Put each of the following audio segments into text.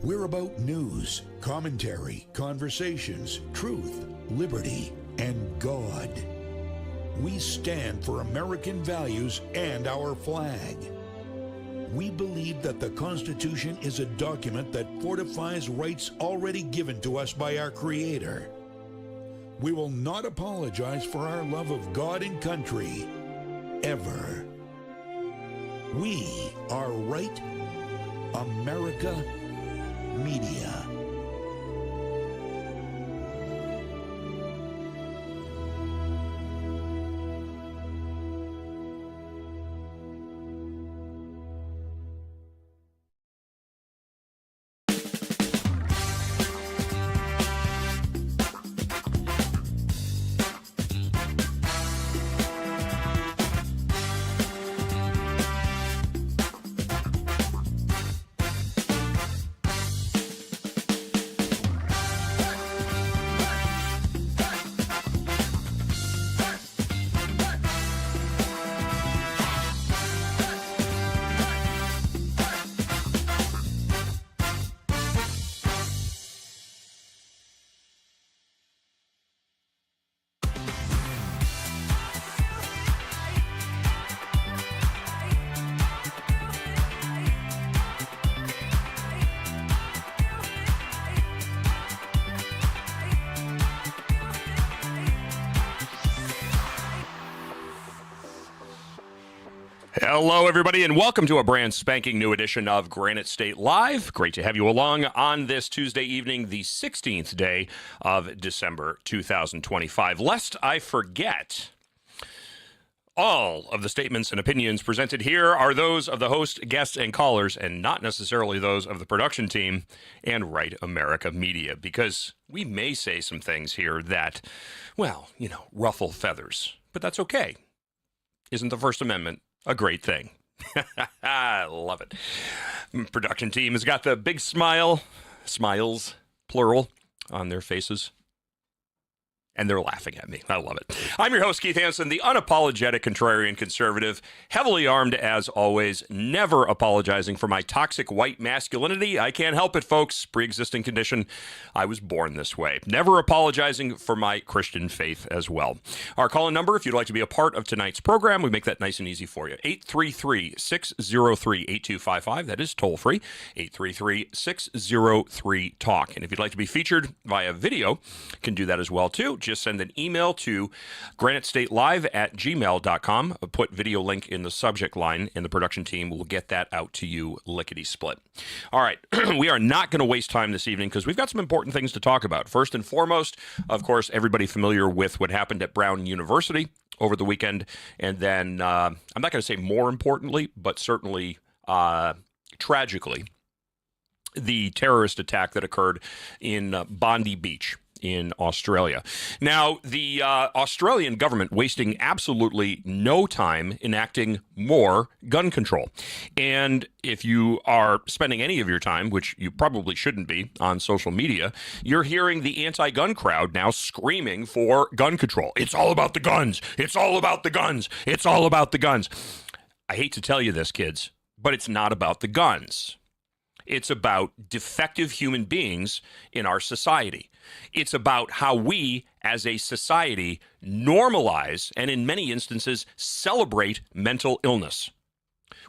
We're about news, commentary, conversations, truth, liberty, and God. We stand for American values and our flag. We believe that the Constitution is a document that fortifies rights already given to us by our Creator. We will not apologize for our love of God and country, ever. We are Right America Media. Hello, everybody, and welcome to a brand spanking new edition of Granite State Live. Great to have you along on this Tuesday evening, the 16th day of December 2025. Lest I forget, all of the statements and opinions presented here are those of the host, guests, and callers, and not necessarily those of the production team and Right America Media, because we may say some things here that, well, ruffle feathers, but that's okay. Isn't the First Amendment a great thing? I love it. Production team has got the big smiles, plural, on their faces. And they're laughing at me. I love it. I'm your host, Keith Hansen, the unapologetic contrarian conservative, heavily armed as always, never apologizing for my toxic white masculinity. I can't help it, folks. Pre-existing condition. I was born this way. Never apologizing for my Christian faith as well. Our call-in number, if you'd like to be a part of tonight's program, we make that nice and easy for you. 833-603-8255. That is toll-free. 833-603-TALK. And if you'd like to be featured via video, you can do that as well, too. Just send an email to granitestatelive@gmail.com. Put video link in the subject line, and the production team will get that out to you lickety-split. All right, we are not going to waste time this evening because we've got some important things to talk about. First and foremost, of course, everybody familiar with what happened at Brown University over the weekend. And then, I'm not going to say more importantly, but certainly tragically, the terrorist attack that occurred in Bondi Beach in Australia. Now, the Australian government wasting absolutely no time enacting more gun control. And if you are spending any of your time, which you probably shouldn't be, on social media, you're hearing the anti-gun crowd now screaming for gun control. It's all about the guns. It's all about the guns. It's all about the guns. I hate to tell you this, kids, but it's not about the guns. It's about defective human beings in our society. It's about how we, as a society, normalize and in many instances celebrate mental illness.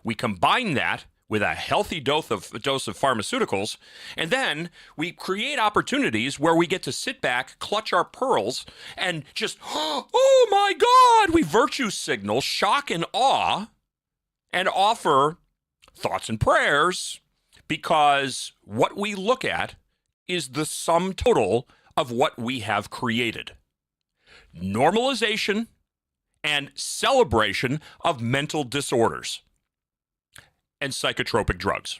We combine that with a healthy dose of pharmaceuticals, and then we create opportunities where we get to sit back, clutch our pearls, and just, oh my God, we virtue signal, shock and awe, and offer thoughts and prayers, because what we look at is the sum total of what we have created. Normalization and celebration of mental disorders and psychotropic drugs.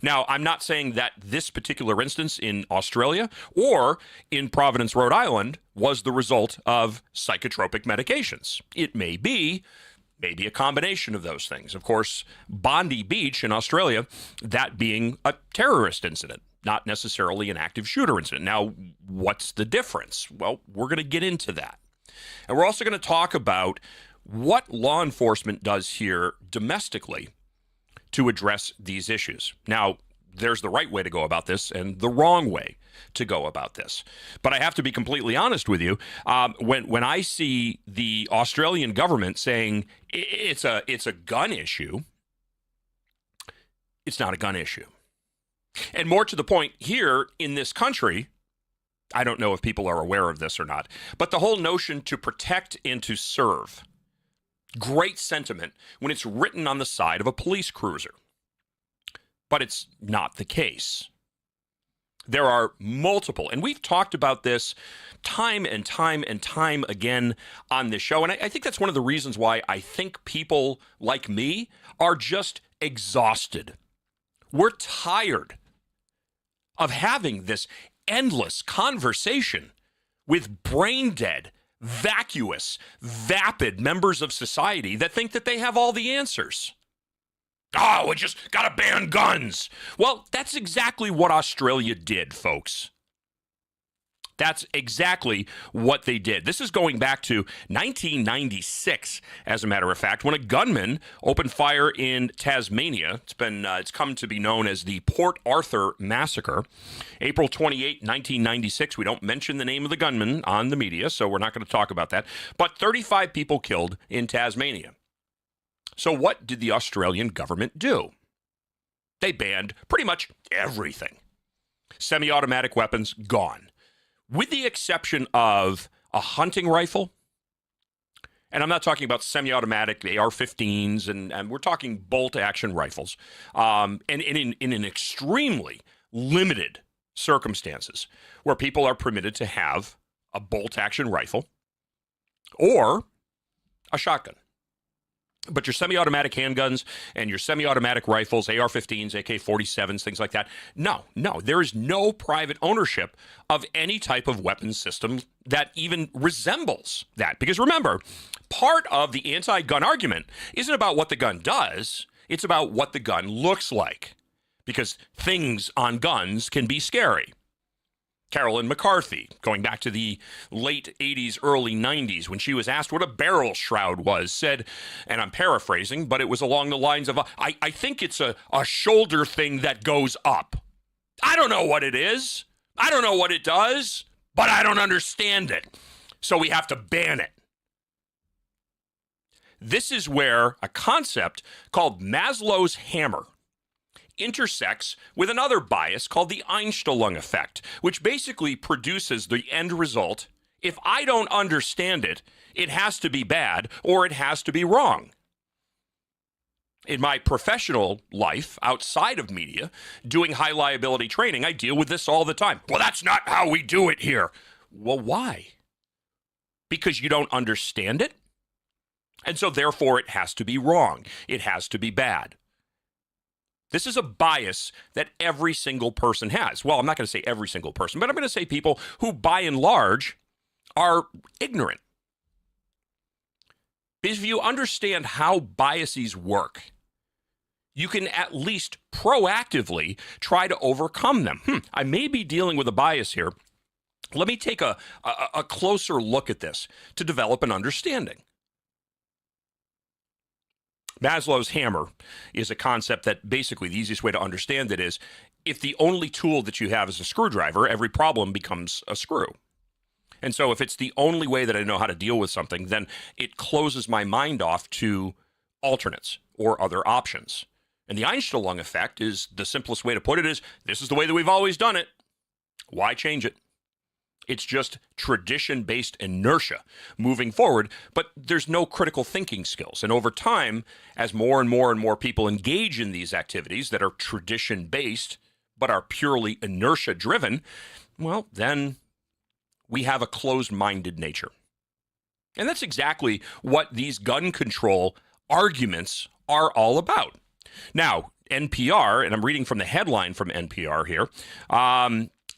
Now, I'm not saying that this particular instance in Australia or in Providence, Rhode Island, was the result of psychotropic medications. It may be, maybe a combination of those things. Of course, Bondi Beach in Australia, that being a terrorist incident, not necessarily an active shooter incident. Now, what's the difference? Well, we're going to get into that. And we're also going to talk about what law enforcement does here domestically to address these issues. Now, there's the right way to go about this and the wrong way to go about this. But I have to be completely honest with you. When I see the Australian government saying it's a gun issue, it's not a gun issue. And more to the point, here in this country, I don't know if people are aware of this or not, but the whole notion to protect and to serve, great sentiment when it's written on the side of a police cruiser. But it's not the case. There are multiple, and we've talked about this time and time and time again on this show, and I think that's one of the reasons why I think people like me are just exhausted. We're tired of having this endless conversation with brain-dead, vacuous, vapid members of society that think that they have all the answers. Oh, we just got to ban guns. Well, that's exactly what Australia did, folks. That's exactly what they did. This is going back to 1996, as a matter of fact, when a gunman opened fire in Tasmania. It's come to be known as the Port Arthur Massacre. April 28, 1996. We don't mention the name of the gunman on the media, so we're not going to talk about that. But 35 people killed in Tasmania. So what did the Australian government do? They banned pretty much everything. Semi-automatic weapons, gone. With the exception of a hunting rifle, and I'm not talking about semi-automatic AR-15s, and we're talking bolt-action rifles, and in an extremely limited circumstances where people are permitted to have a bolt-action rifle or a shotgun. But your semi-automatic handguns and your semi-automatic rifles, AR-15s, AK-47s, things like that, no, there is no private ownership of any type of weapons system that even resembles that. Because remember, part of the anti-gun argument isn't about what the gun does, it's about what the gun looks like. Because things on guns can be scary. Carolyn McCarthy, going back to the late 80s, early 90s, when she was asked what a barrel shroud was, said, and I'm paraphrasing, but it was along the lines of, I think it's a shoulder thing that goes up. I don't know what it is. I don't know what it does, but I don't understand it. So we have to ban it. This is where a concept called Maslow's hammer intersects with another bias called the Einstellung effect, which basically produces the end result. If I don't understand it, it has to be bad or it has to be wrong. In my professional life, outside of media, doing high liability training, I deal with this all the time. Well, that's not how we do it here. Well, why? Because you don't understand it? And so therefore it has to be wrong. It has to be bad. This is a bias that every single person has. Well, I'm not going to say every single person, but I'm going to say people who, by and large, are ignorant. Because if you understand how biases work, you can at least proactively try to overcome them. I may be dealing with a bias here. Let me take a closer look at this to develop an understanding. Maslow's hammer is a concept that basically the easiest way to understand it is if the only tool that you have is a screwdriver, every problem becomes a screw. And so if it's the only way that I know how to deal with something, then it closes my mind off to alternates or other options. And the Einstellung effect is the simplest way to put it is this is the way that we've always done it. Why change it? It's just tradition-based inertia moving forward, but there's no critical thinking skills. And over time, as more and more and more people engage in these activities that are tradition-based but are purely inertia-driven, well, then we have a closed-minded nature. And that's exactly what these gun control arguments are all about. Now, NPR, and I'm reading from the headline from NPR here,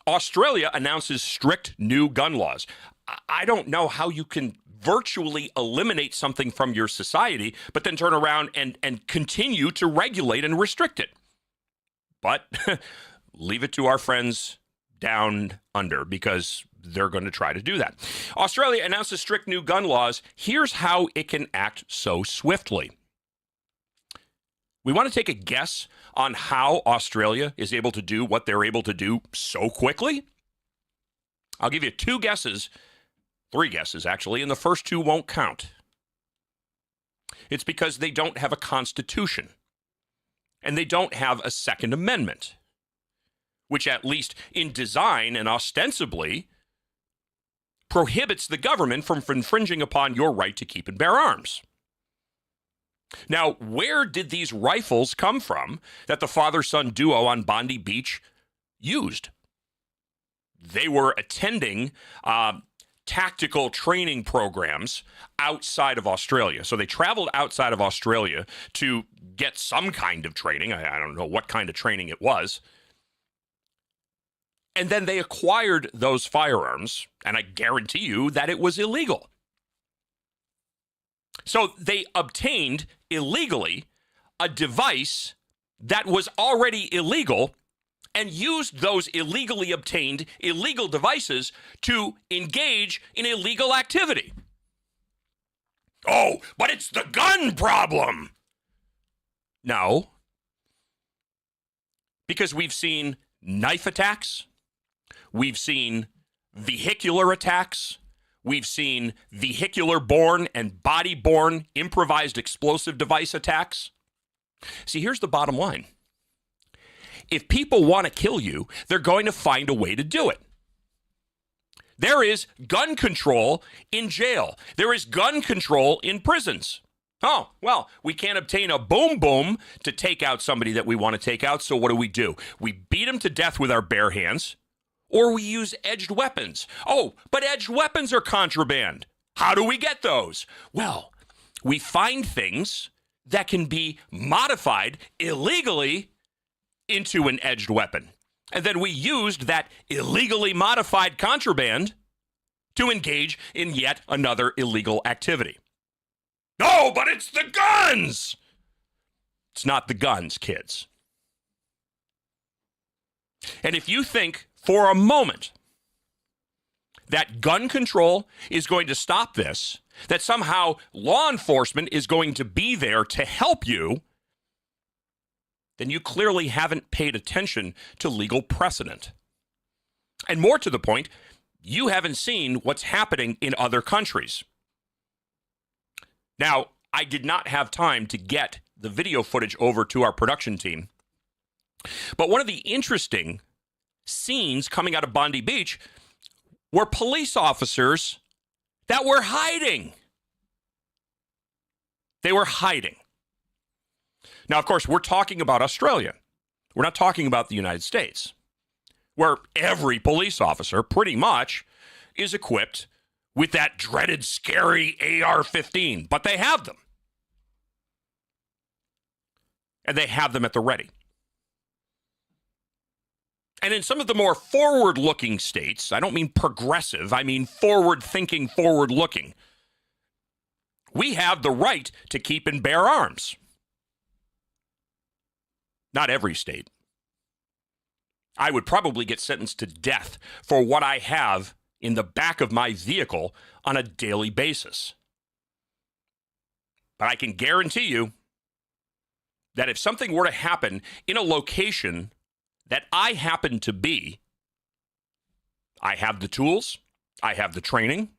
Australia announces strict new gun laws. I don't know how you can virtually eliminate something from your society, but then turn around and continue to regulate and restrict it. But leave it to our friends down under because they're going to try to do that. Australia announces strict new gun laws. Here's how it can act so swiftly. We want to take a guess on how Australia is able to do what they're able to do so quickly? I'll give you 2 guesses, 3 guesses actually, and the first 2 won't count. It's because they don't have a constitution, and they don't have a Second Amendment, which at least in design and ostensibly prohibits the government from infringing upon your right to keep and bear arms. Now, where did these rifles come from that the father-son duo on Bondi Beach used? They were attending tactical training programs outside of Australia. So they traveled outside of Australia to get some kind of training. I don't know what kind of training it was. And then they acquired those firearms, and I guarantee you that it was illegal. So they obtained illegally a device that was already illegal and used those illegally obtained illegal devices to engage in illegal activity. Oh, but it's the gun problem. No. Because we've seen knife attacks. We've seen vehicular attacks. We've seen vehicular-borne and body-borne improvised explosive device attacks. See, here's the bottom line. If people want to kill you, they're going to find a way to do it. There is gun control in jail. There is gun control in prisons. Oh, well, we can't obtain a boom boom to take out somebody that we want to take out, so what do? We beat them to death with our bare hands, or we use edged weapons. Oh, but edged weapons are contraband. How do we get those? Well, we find things that can be modified illegally into an edged weapon. And then we used that illegally modified contraband to engage in yet another illegal activity. No, but it's the guns! It's not the guns, kids. And if you think for a moment that gun control is going to stop this, that somehow law enforcement is going to be there to help you, then you clearly haven't paid attention to legal precedent. And more to the point, you haven't seen what's happening in other countries. Now, I did not have time to get the video footage over to our production team, but one of the interesting scenes coming out of Bondi Beach were police officers that were hiding. They were hiding. Now, of course, we're talking about Australia. We're not talking about the United States, where every police officer pretty much is equipped with that dreaded, scary AR-15, but they have them. And they have them at the ready. And in some of the more forward-looking states, I don't mean progressive, I mean forward-thinking, forward-looking, we have the right to keep and bear arms. Not every state. I would probably get sentenced to death for what I have in the back of my vehicle on a daily basis. But I can guarantee you that if something were to happen in a location that I happen to be, I have the tools, I have the training.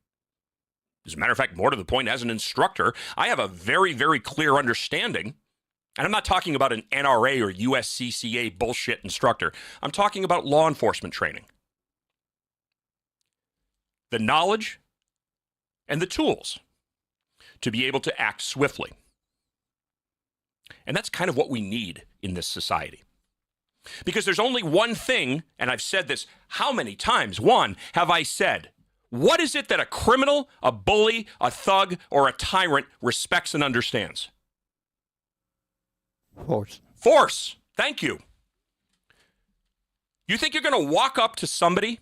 As a matter of fact, more to the point, as an instructor, I have a very, very clear understanding. And I'm not talking about an NRA or USCCA bullshit instructor. I'm talking about law enforcement training. The knowledge and the tools to be able to act swiftly. And that's kind of what we need in this society. Because there's only one thing, and I've said this how many times? One, have I said, what is it that a criminal, a bully, a thug, or a tyrant respects and understands? Force. Force. Thank you. You think you're going to walk up to somebody?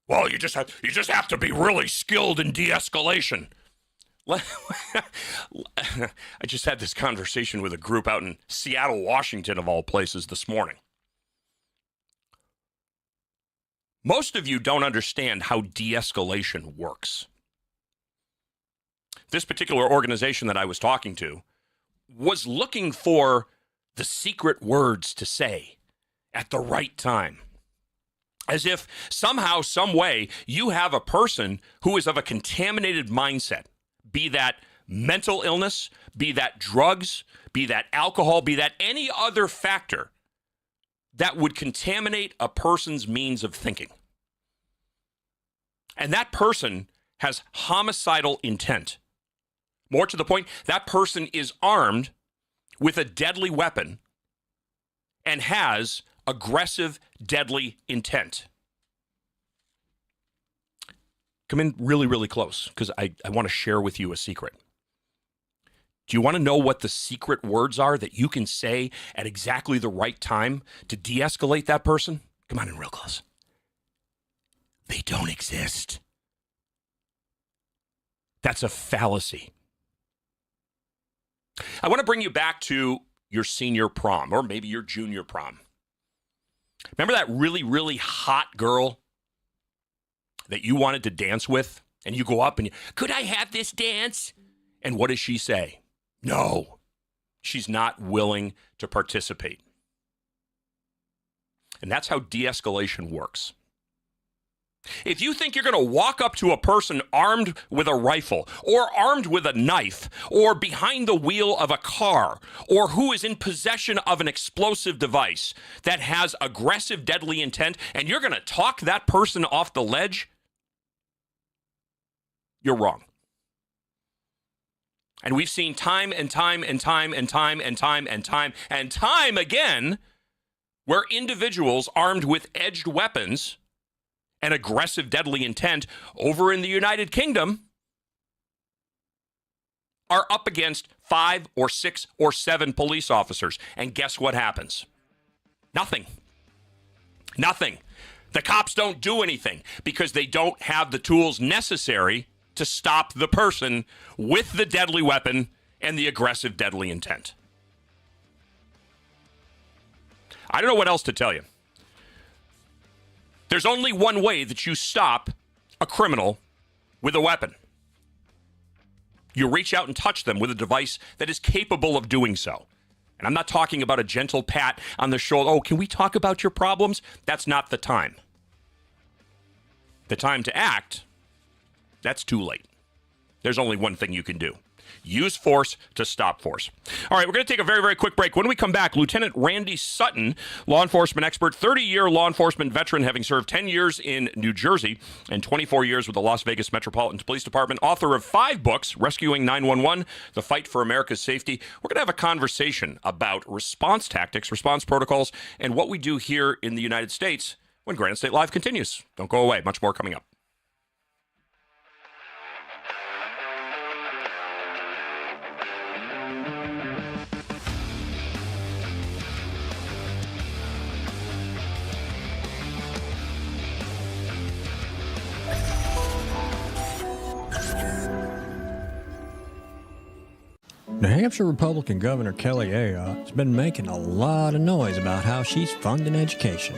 Well, you just have to be really skilled in de-escalation. I just had this conversation with a group out in Seattle, Washington, of all places, this morning. Most of you don't understand how de-escalation works. This particular organization that I was talking to was looking for the secret words to say at the right time. As if somehow, some way, you have a person who is of a contaminated mindset, be that mental illness, be that drugs, be that alcohol, be that any other factor that would contaminate a person's means of thinking. And that person has homicidal intent. More to the point, that person is armed with a deadly weapon and has aggressive, deadly intent. Come in really, really close because I want to share with you a secret. Do you want to know what the secret words are that you can say at exactly the right time to de-escalate that person? Come on in real close. They don't exist. That's a fallacy. I want to bring you back to your senior prom or maybe your junior prom. Remember that really, really hot girl that you wanted to dance with? And you go up and could I have this dance? And what does she say? No, she's not willing to participate. And that's how de-escalation works. If you think you're going to walk up to a person armed with a rifle or armed with a knife or behind the wheel of a car or who is in possession of an explosive device that has aggressive, deadly intent, and you're going to talk that person off the ledge, you're wrong. And we've seen time and time and time and time and time and time and time again where individuals armed with edged weapons and aggressive, deadly intent over in the United Kingdom are up against 5 or 6 or 7 police officers. And guess what happens? Nothing. Nothing. The cops don't do anything because they don't have the tools necessary to stop the person with the deadly weapon and the aggressive, deadly intent. I don't know what else to tell you. There's only one way that you stop a criminal with a weapon. You reach out and touch them with a device that is capable of doing so. And I'm not talking about a gentle pat on the shoulder. Oh, can we talk about your problems? That's not the time. The time to act, that's too late. There's only one thing you can do. Use force to stop force. All right, we're going to take a very, very quick break. When we come back, Lieutenant Randy Sutton, law enforcement expert, 30-year law enforcement veteran, having served 10 years in New Jersey and 24 years with the Las Vegas Metropolitan Police Department, author of 5 books, Rescuing 911, The Fight for America's Safety. We're going to have a conversation about response tactics, response protocols, and what we do here in the United States when Granite State Live continues. Don't go away. Much more coming up. New Hampshire Republican Governor Kelly Ayotte has been making a lot of noise about how she's funding education.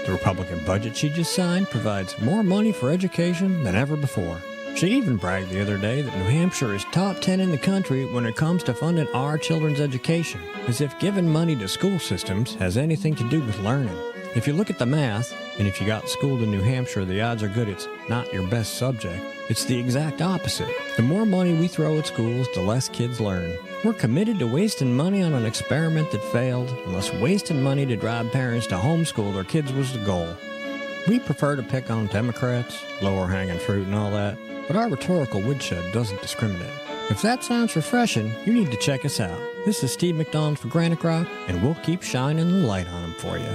The Republican budget she just signed provides more money for education than ever before. She even bragged the other day that New Hampshire is top 10 in the country when it comes to funding our children's education, as if giving money to school systems has anything to do with learning. If you look at the math, and if you got schooled in New Hampshire, the odds are good it's not your best subject. It's the exact opposite. The more money we throw at schools, the less kids learn. We're committed to wasting money on an experiment that failed, unless wasting money to drive parents to homeschool their kids was the goal. We prefer to pick on Democrats, lower hanging fruit and all that, but our rhetorical woodshed doesn't discriminate. If that sounds refreshing, you need to check us out. This is Steve McDonald for GraniteGrok, and we'll keep shining the light on them for you.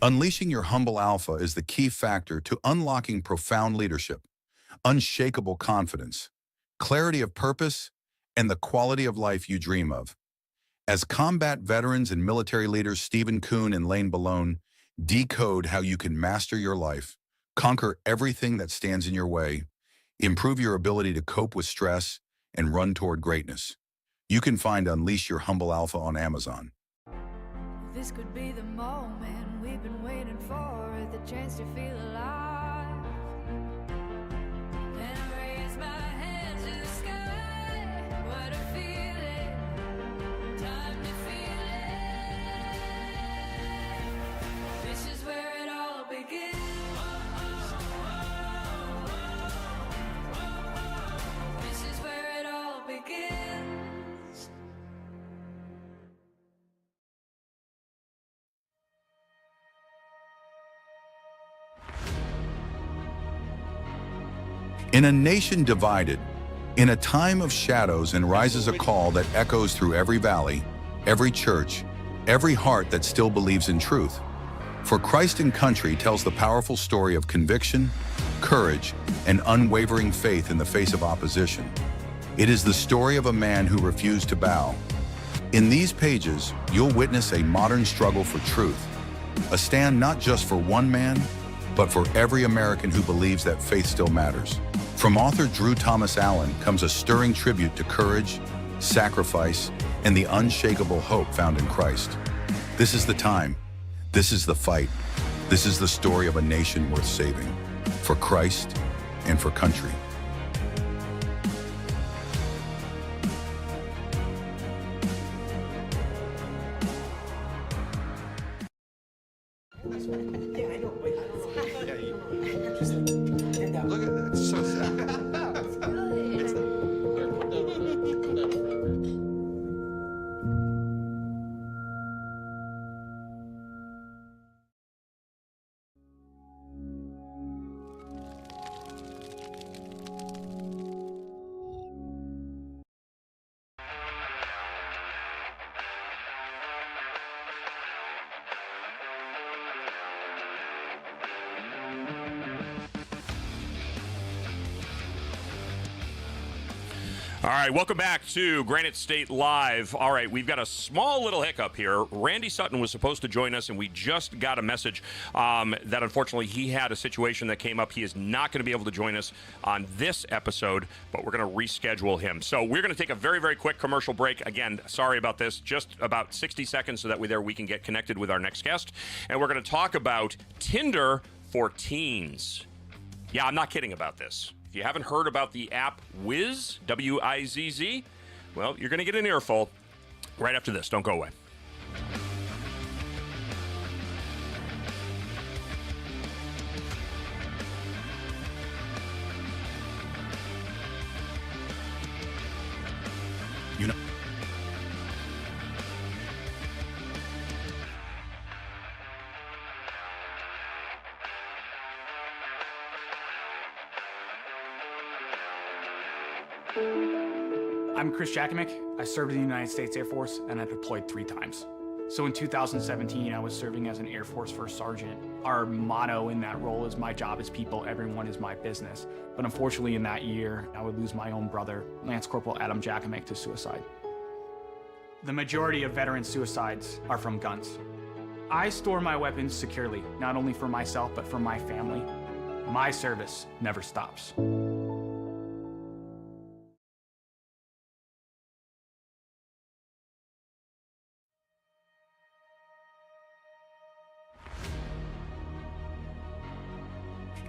Unleashing your humble alpha is the key factor to unlocking profound leadership, unshakable confidence, clarity of purpose, and the quality of life you dream of. As combat veterans and military leaders Stephen Kuhn and Lane Ballone decode how you can master your life, conquer everything that stands in your way, improve your ability to cope with stress, and run toward greatness. You can find Unleash Your Humble Alpha on Amazon. This could be the moment we've been waiting for, the chance to feel alive. In a nation divided, in a time of shadows, and rises a call that echoes through every valley, every church, every heart that still believes in truth. For Christ and Country tells the powerful story of conviction, courage, and unwavering faith in the face of opposition. It is the story of a man who refused to bow. In these pages, you'll witness a modern struggle for truth, a stand not just for one man, but for every American who believes that faith still matters. From author Drew Thomas Allen comes a stirring tribute to courage, sacrifice, and the unshakable hope found in Christ. This is the time. This is the fight. This is the story of a nation worth saving, for Christ and for country. Look at that. It's so sad. All right, welcome back to Granite State Live. All right, we've got a small little hiccup here. Randy Sutton was supposed to join us, and we just got a message that unfortunately he had a situation that came up. He is not going to be able to join us on this episode, but we're going to reschedule him. So we're going to take a very, very quick commercial break. Again, sorry about this. Just about 60 seconds so that we can get connected with our next guest. And we're going to talk about Tinder for teens. Yeah, I'm not kidding about this. If you haven't heard about the app Wizz, W-I-Z-Z, well, you're going to get an earful right after this. Don't go away. You know, I'm Chris Jakovic. I served in the United States Air Force and I deployed 3 times. So in 2017, I was serving as an Air Force First Sergeant. Our motto in that role is my job is people, everyone is my business. But unfortunately in that year, I would lose my own brother, Lance Corporal Adam Jakovic, to suicide. The majority of veteran suicides are from guns. I store my weapons securely, not only for myself, but for my family. My service never stops.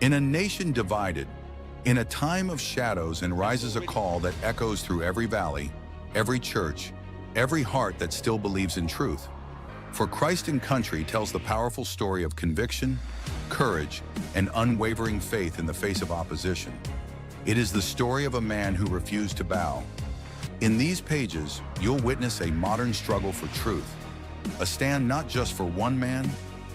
in a nation divided, in a time of shadows, and rises a call that echoes through every valley, every church, every heart that still believes in truth. For Christ and Country tells the powerful story of conviction, courage, and unwavering faith in the face of opposition. It is the story of a man who refused to bow. In these pages, you'll witness a modern struggle for truth, a stand not just for one man,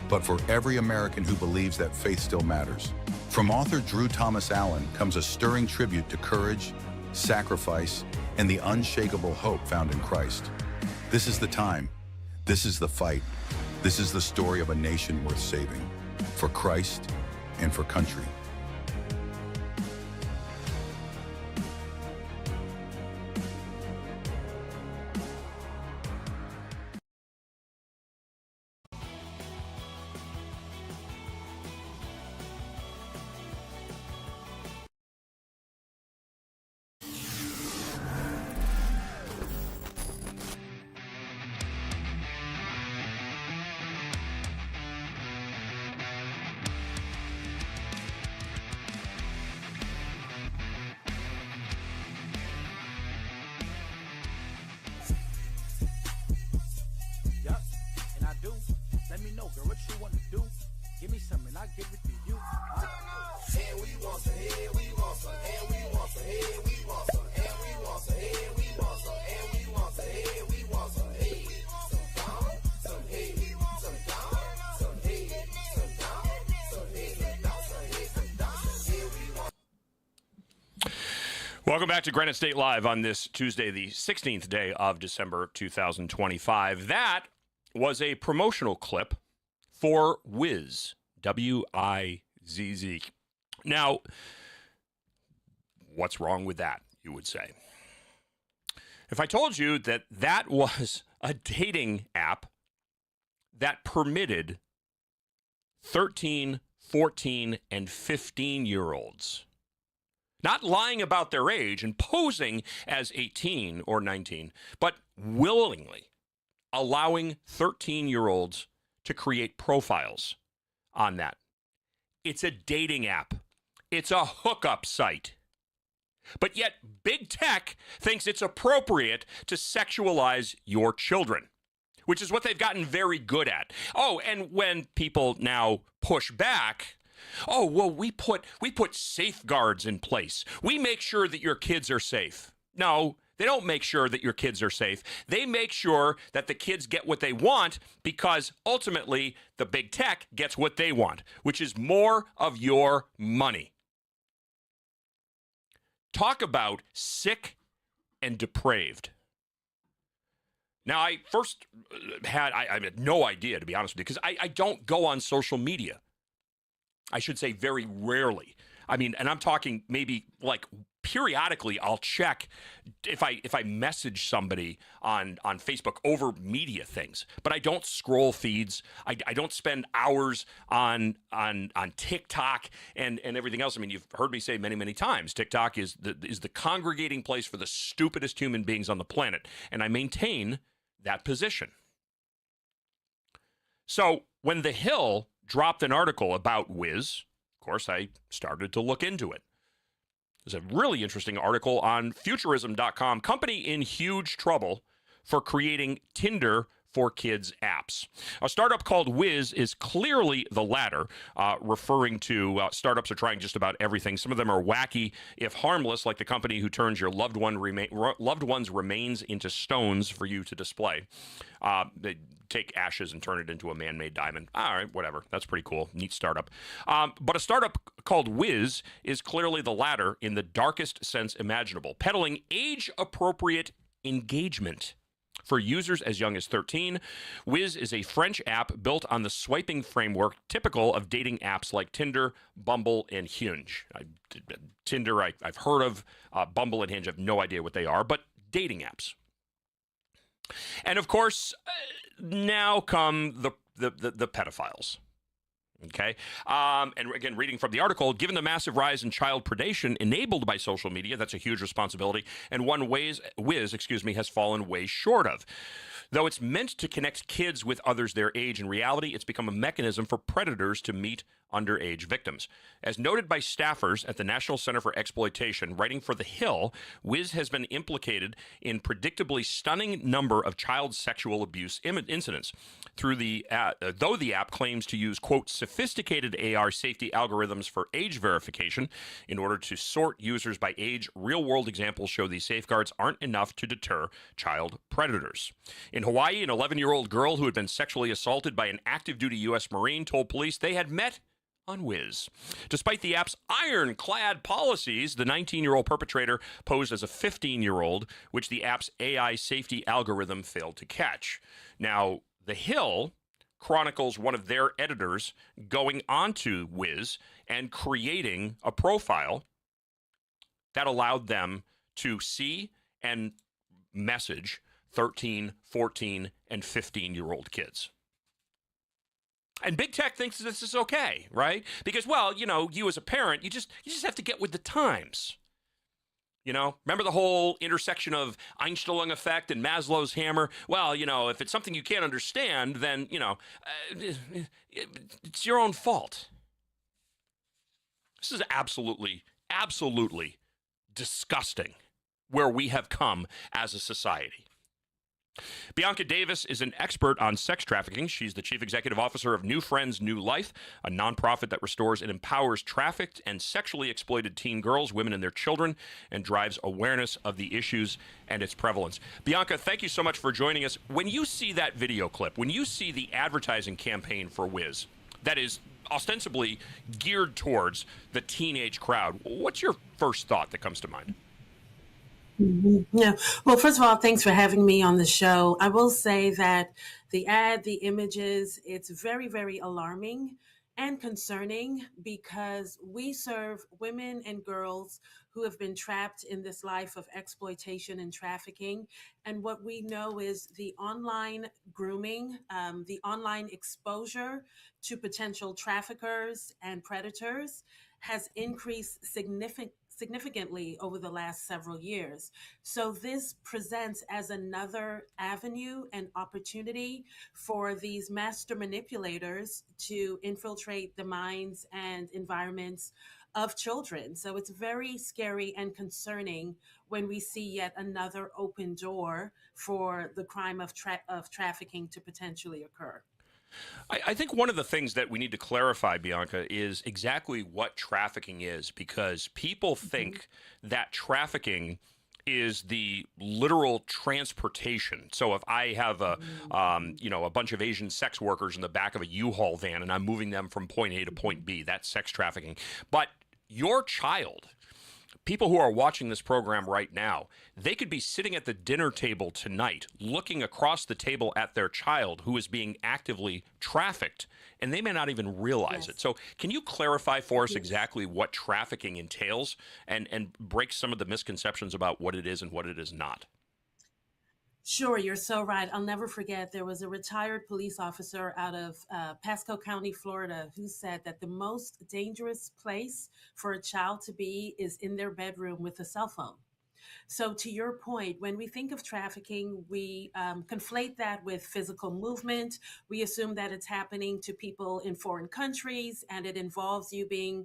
but for every American who believes that faith still matters. From author Drew Thomas Allen comes a stirring tribute to courage, sacrifice, and the unshakable hope found in Christ. This is the time. This is the fight. This is the story of a nation worth saving, for Christ and for country. Welcome back to Granite State Live on this Tuesday, the 16th day of December 2025. That was a promotional clip for Wiz, W-I-Z-Z. Now, what's wrong with that, you would say? If I told you that that was a dating app that permitted 13, 14, and 15-year-olds not lying about their age and posing as 18 or 19, but willingly allowing 13-year-olds to create profiles on that. It's a dating app. It's a hookup site. But yet, big tech thinks it's appropriate to sexualize your children, which is what they've gotten very good at. Oh, and when people now push back, oh, well, we put safeguards in place. We make sure that your kids are safe. No, they don't make sure that your kids are safe. They make sure that the kids get what they want because ultimately the big tech gets what they want, which is more of your money. Talk about sick and depraved. Now, I first I had no idea, to be honest with you, because I don't go on social media. I should say very rarely. I mean, and I'm talking maybe like periodically I'll check if I message somebody on Facebook over media things, but I don't scroll feeds. I don't spend hours on TikTok and everything else. I mean, you've heard me say many, many times, TikTok is the congregating place for the stupidest human beings on the planet, and I maintain that position. So when The Hill dropped an article about Wiz, of course, I started to look into it. There's a really interesting article on Futurism.com, company in huge trouble for creating Tinder for kids apps. A startup called Wiz is clearly the latter, referring to startups are trying just about everything. Some of them are wacky, if harmless, like the company who turns your loved one's remains into stones for you to display. They take ashes and turn it into a man-made diamond. All right, whatever. That's pretty cool. Neat startup. But a startup called Wiz is clearly the latter in the darkest sense imaginable, peddling age-appropriate engagement for users as young as 13. Wiz is a French app built on the swiping framework typical of dating apps like Tinder, Bumble, and Hinge. Tinder, I've heard of. Bumble and Hinge, I have no idea what they are, but dating apps. And of course, now come the pedophiles. Okay. And again, reading from the article, given the massive rise in child predation enabled by social media, that's a huge responsibility, and one Wiz, has fallen way short of. Though it's meant to connect kids with others their age, in reality, it's become a mechanism for predators to meet underage victims. As noted by staffers at the National Center for Exploitation, writing for The Hill, Wiz has been implicated in predictably stunning number of child sexual abuse incidents. Though the app claims to use, quote, sophisticated AR safety algorithms for age verification in order to sort users by age, real-world examples show these safeguards aren't enough to deter child predators. In Hawaii, an 11-year-old girl who had been sexually assaulted by an active-duty U.S. Marine told police they had met on Wiz. Despite the app's ironclad policies, the 19-year-old perpetrator posed as a 15-year-old, which the app's AI safety algorithm failed to catch. Now, The Hill chronicles one of their editors going onto Wiz and creating a profile that allowed them to see and message 13, 14, and 15-year-old kids. And big tech thinks this is okay, right? Because, well, you know, you as a parent, you just have to get with the times. You know, remember the whole intersection of Einstein effect and Maslow's hammer? Well, you know, if it's something you can't understand, then, you know, it's your own fault. This is absolutely disgusting where we have come as a society. Bianca Davis is an expert on sex trafficking. She's the chief executive officer of New Friends, New Life, a nonprofit that restores and empowers trafficked and sexually exploited teen girls, women, and their children, and drives awareness of the issues and its prevalence. Bianca, thank you so much for joining us. When you see that video clip, when you see the advertising campaign for Wiz, that is ostensibly geared towards the teenage crowd, what's your first thought that comes to mind? Yeah. Well, first of all, thanks for having me on the show. I will say that the ad, the images, it's very, very alarming and concerning because we serve women and girls who have been trapped in this life of exploitation and trafficking. And what we know is the online grooming, the online exposure to potential traffickers and predators has increased significantly over the last several years. So this presents as another avenue and opportunity for these master manipulators to infiltrate the minds and environments of children. So it's very scary and concerning when we see yet another open door for the crime of trafficking to potentially occur. I think one of the things that we need to clarify, Bianca, is exactly what trafficking is, because people think that trafficking is the literal transportation. So if I have a bunch of Asian sex workers in the back of a U-Haul van and I'm moving them from point A to point B, that's sex trafficking. But your child, people who are watching this program right now, they could be sitting at the dinner table tonight, looking across the table at their child who is being actively trafficked, and they may not even realize it. So can you clarify for us exactly what trafficking entails and break some of the misconceptions about what it is and what it is not? Sure, you're so right. I'll never forget there was a retired police officer out of Pasco County, Florida, who said that the most dangerous place for a child to be is in their bedroom with a cell phone. So, to your point, when we think of trafficking, we conflate that with physical movement. We assume that it's happening to people in foreign countries and it involves you being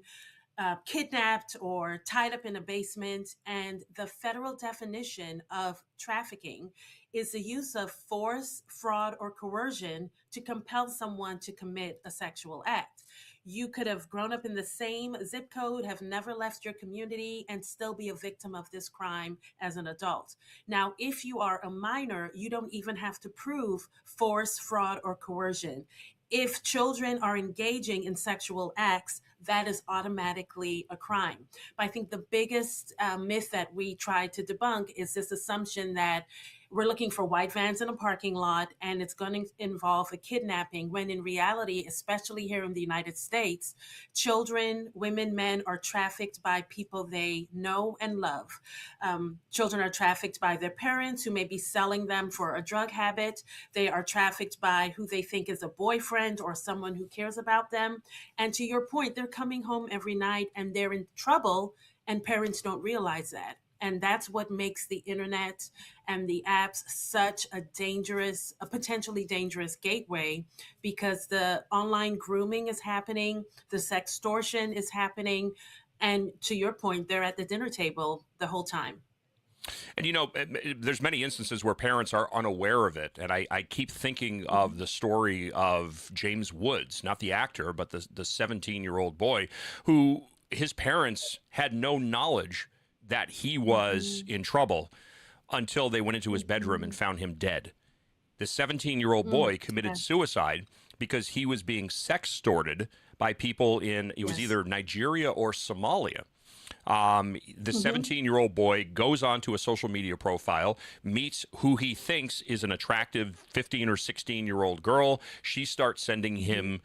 kidnapped or tied up in a basement. And the federal definition of trafficking is the use of force, fraud, or coercion to compel someone to commit a sexual act. You could have grown up in the same zip code, have never left your community, and still be a victim of this crime as an adult. Now, if you are a minor, you don't even have to prove force, fraud, or coercion. If children are engaging in sexual acts, that is automatically a crime. But I think the biggest myth that we try to debunk is this assumption that we're looking for white vans in a parking lot and it's going to involve a kidnapping, when in reality, especially here in the United States, children, women, men are trafficked by people they know and love. Children are trafficked by their parents who may be selling them for a drug habit. They are trafficked by who they think is a boyfriend or someone who cares about them. And to your point, they're coming home every night and they're in trouble, and parents don't realize that. And that's what makes the internet and the apps such a potentially dangerous gateway, because the online grooming is happening, the sextortion is happening. And to your point, they're at the dinner table the whole time. And there's many instances where parents are unaware of it. And I keep thinking of the story of James Woods, not the actor, but the 17-year-old boy who his parents had no knowledge that he was in trouble until they went into his bedroom and found him dead. The 17-year-old boy committed suicide because he was being sextorted by people it was either Nigeria or Somalia. The 17-year-old boy goes onto a social media profile, meets who he thinks is an attractive 15 or 16-year-old girl. She starts sending him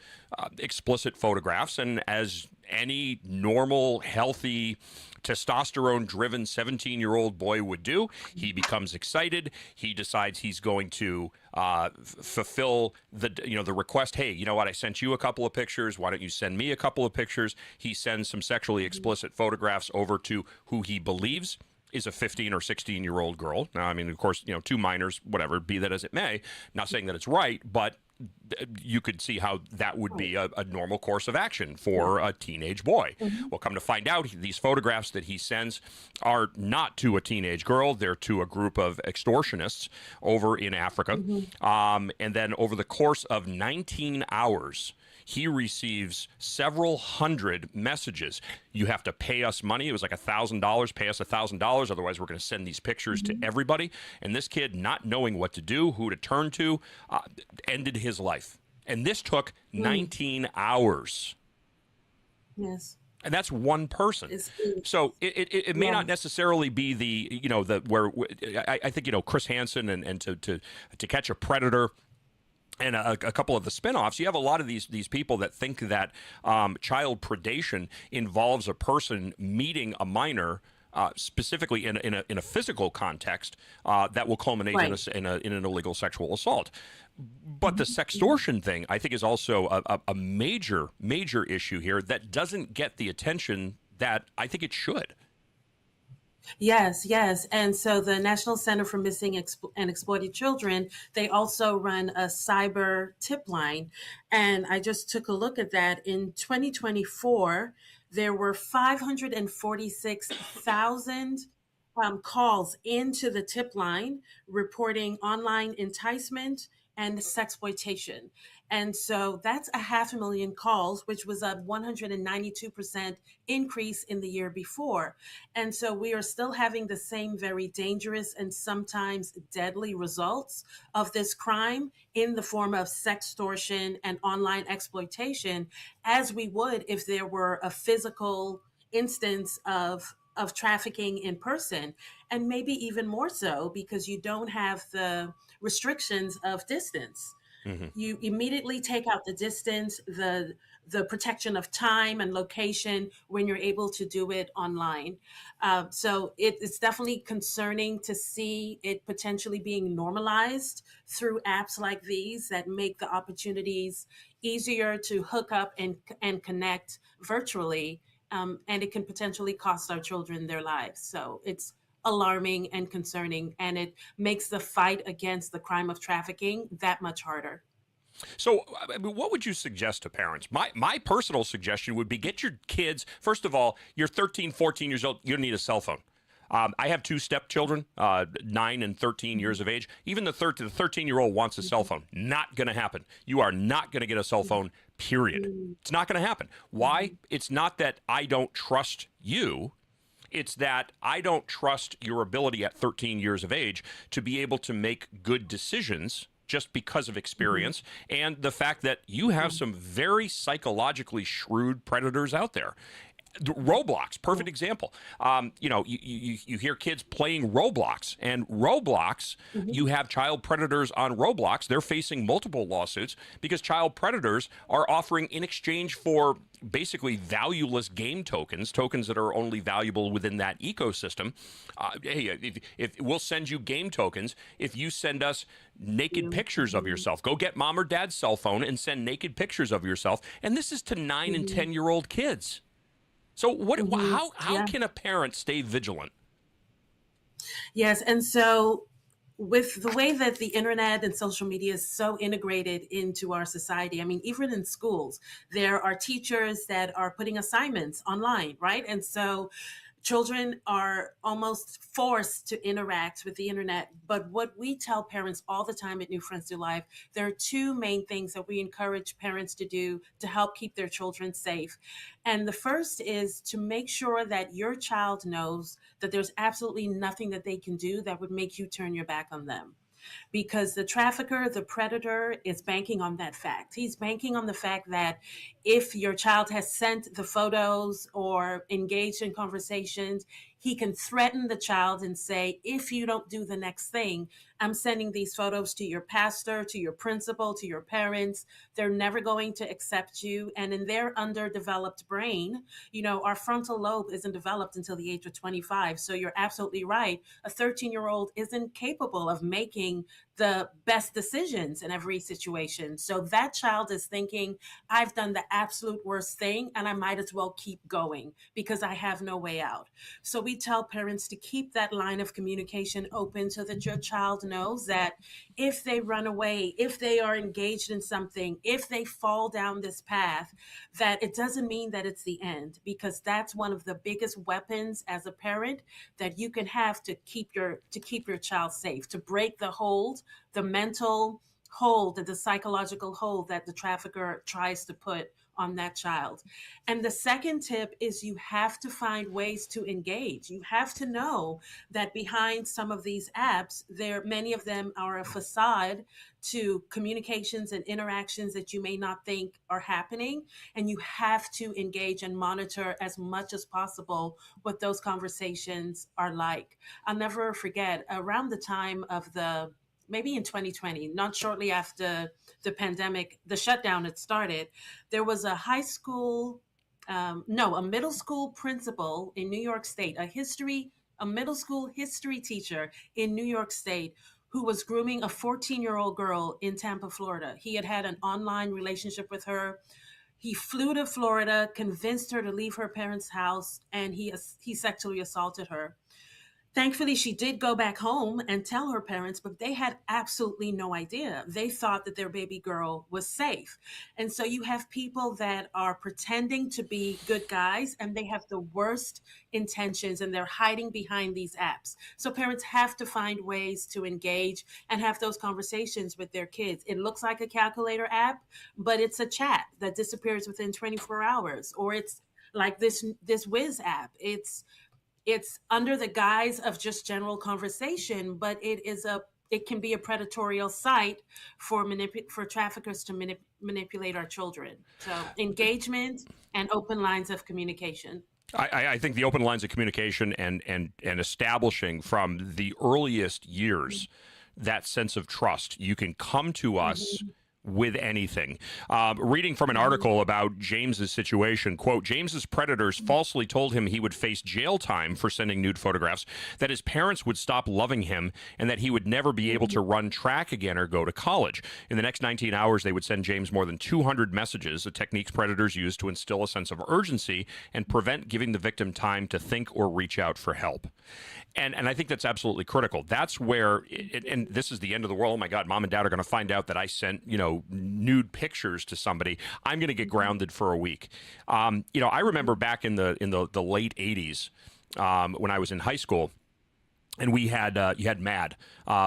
explicit photographs, and as any normal, healthy, testosterone-driven 17-year-old boy would do, he becomes excited. He decides he's going to fulfill the request. Hey, you know what? I sent you a couple of pictures. Why don't you send me a couple of pictures? He sends some sexually explicit photographs over to who he believes is a 15 or 16-year-old girl. Now, I mean, of course, two minors, whatever, be that as it may. Not saying that it's right, but you could see how that would be a normal course of action for a teenage boy. Well, come to find out, these photographs that he sends are not to a teenage girl. They're to a group of extortionists over in Africa. And then over the course of 19 hours, he receives several hundred messages. You have to pay us money. It was like $1,000. Pay us $1,000. Otherwise, we're going to send these pictures to everybody. And this kid, not knowing what to do, who to turn to, ended his life. And this took 19 hours. Yes. And that's one person. It's, So it may yeah. not necessarily be the, the where I think, Chris Hansen and to Catch a Predator and a couple of the spinoffs, you have a lot of these people that think that child predation involves a person meeting a minor. Specifically in a physical context that will culminate Right. in an illegal sexual assault. But the sextortion thing, I think, is also a major issue here that doesn't get the attention that I think it should. Yes, yes. And so the National Center for Missing and Exploited Children, they also run a cyber tip line. And I just took a look at that. In 2024, there were 546,000 calls into the tip line reporting online enticement and sexploitation. And so that's a 500,000 calls, which was a 192% increase in the year before. And so we are still having the same very dangerous and sometimes deadly results of this crime in the form of sextortion and online exploitation, as we would if there were a physical instance of trafficking in person, and maybe even more so because you don't have the restrictions of distance. Mm-hmm. You immediately take out the distance, the protection of time and location when you're able to do it online. So it's definitely concerning to see it potentially being normalized through apps like these that make the opportunities easier to hook up and connect virtually. And it can potentially cost our children their lives. So it's alarming and concerning, and it makes the fight against the crime of trafficking that much harder. So, I mean, what would you suggest to parents? My personal suggestion would be get your kids, first of all, you're 13, 14 years old, you don't need a cell phone. I have two stepchildren, 9 and 13 years of age. Even the 13-year-old wants a cell phone. Not going to happen. You are not going to get a cell phone, period. It's not going to happen. Why? It's not that I don't trust you. It's that I don't trust your ability at 13 years of age to be able to make good decisions just because of experience and the fact that you have some very psychologically shrewd predators out there. Roblox, perfect example. You hear kids playing Roblox, and Roblox, you have child predators on Roblox. They're facing multiple lawsuits because child predators are offering, in exchange for basically valueless game tokens that are only valuable within that ecosystem. Hey, if we'll send you game tokens if you send us naked pictures of yourself. Go get mom or dad's cell phone and send naked pictures of yourself. And this is to 9 and 10-year-old kids. So how can a parent stay vigilant? Yes, and so with the way that the internet and social media is so integrated into our society, I mean, even in schools, there are teachers that are putting assignments online, right? And so children are almost forced to interact with the internet. But what we tell parents all the time at New Friends to Life, there are two main things that we encourage parents to do to help keep their children safe. And the first is to make sure that your child knows that there's absolutely nothing that they can do that would make you turn your back on them, because the trafficker, the predator, is banking on that fact. He's banking on the fact that if your child has sent the photos or engaged in conversations, he can threaten the child and say, if you don't do the next thing, I'm sending these photos to your pastor, to your principal, to your parents. They're never going to accept you. And in their underdeveloped brain, our frontal lobe isn't developed until the age of 25. So you're absolutely right. A 13-year-old isn't capable of making the best decisions in every situation. So that child is thinking, I've done the absolute worst thing and I might as well keep going because I have no way out. So we tell parents to keep that line of communication open so that your child knows that if they run away, if they are engaged in something, if they fall down this path, that it doesn't mean that it's the end, because that's one of the biggest weapons as a parent that you can have to keep your child safe, to break the mental hold, the psychological hold that the trafficker tries to put on that child. And the second tip is you have to find ways to engage. You have to know that behind some of these apps, many of them are a facade to communications and interactions that you may not think are happening. And you have to engage and monitor as much as possible what those conversations are like. I'll never forget around the time of maybe in 2020, not shortly after the pandemic, the shutdown had started, there was a a middle school principal in New York State, a middle school history teacher in New York State who was grooming a 14-year-old girl in Tampa, Florida. He had an online relationship with her. He flew to Florida, convinced her to leave her parents' house, and he sexually assaulted her. Thankfully, she did go back home and tell her parents, but they had absolutely no idea. They thought that their baby girl was safe. And so you have people that are pretending to be good guys and they have the worst intentions and they're hiding behind these apps. So parents have to find ways to engage and have those conversations with their kids. It looks like a calculator app, but it's a chat that disappears within 24 hours. Or it's like this Wiz app. It's under the guise of just general conversation, but it can be a predatorial site for traffickers to manipulate our children. So engagement and open lines of communication. I think the open lines of communication and establishing from the earliest years that sense of trust. You can come to us with anything. Reading from an article about James's situation, quote, James's predators falsely told him he would face jail time for sending nude photographs, that his parents would stop loving him, and that he would never be able to run track again or go to college. In the next 19 hours, they would send James more than 200 messages, a technique predators use to instill a sense of urgency and prevent giving the victim time to think or reach out for help. And I think that's absolutely critical. That's where, and this is the end of the world. Oh my God, mom and dad are going to find out that I sent, nude pictures to somebody. I'm going to get grounded for a week. I remember back in the late 80s when I was in high school. And you had MAD,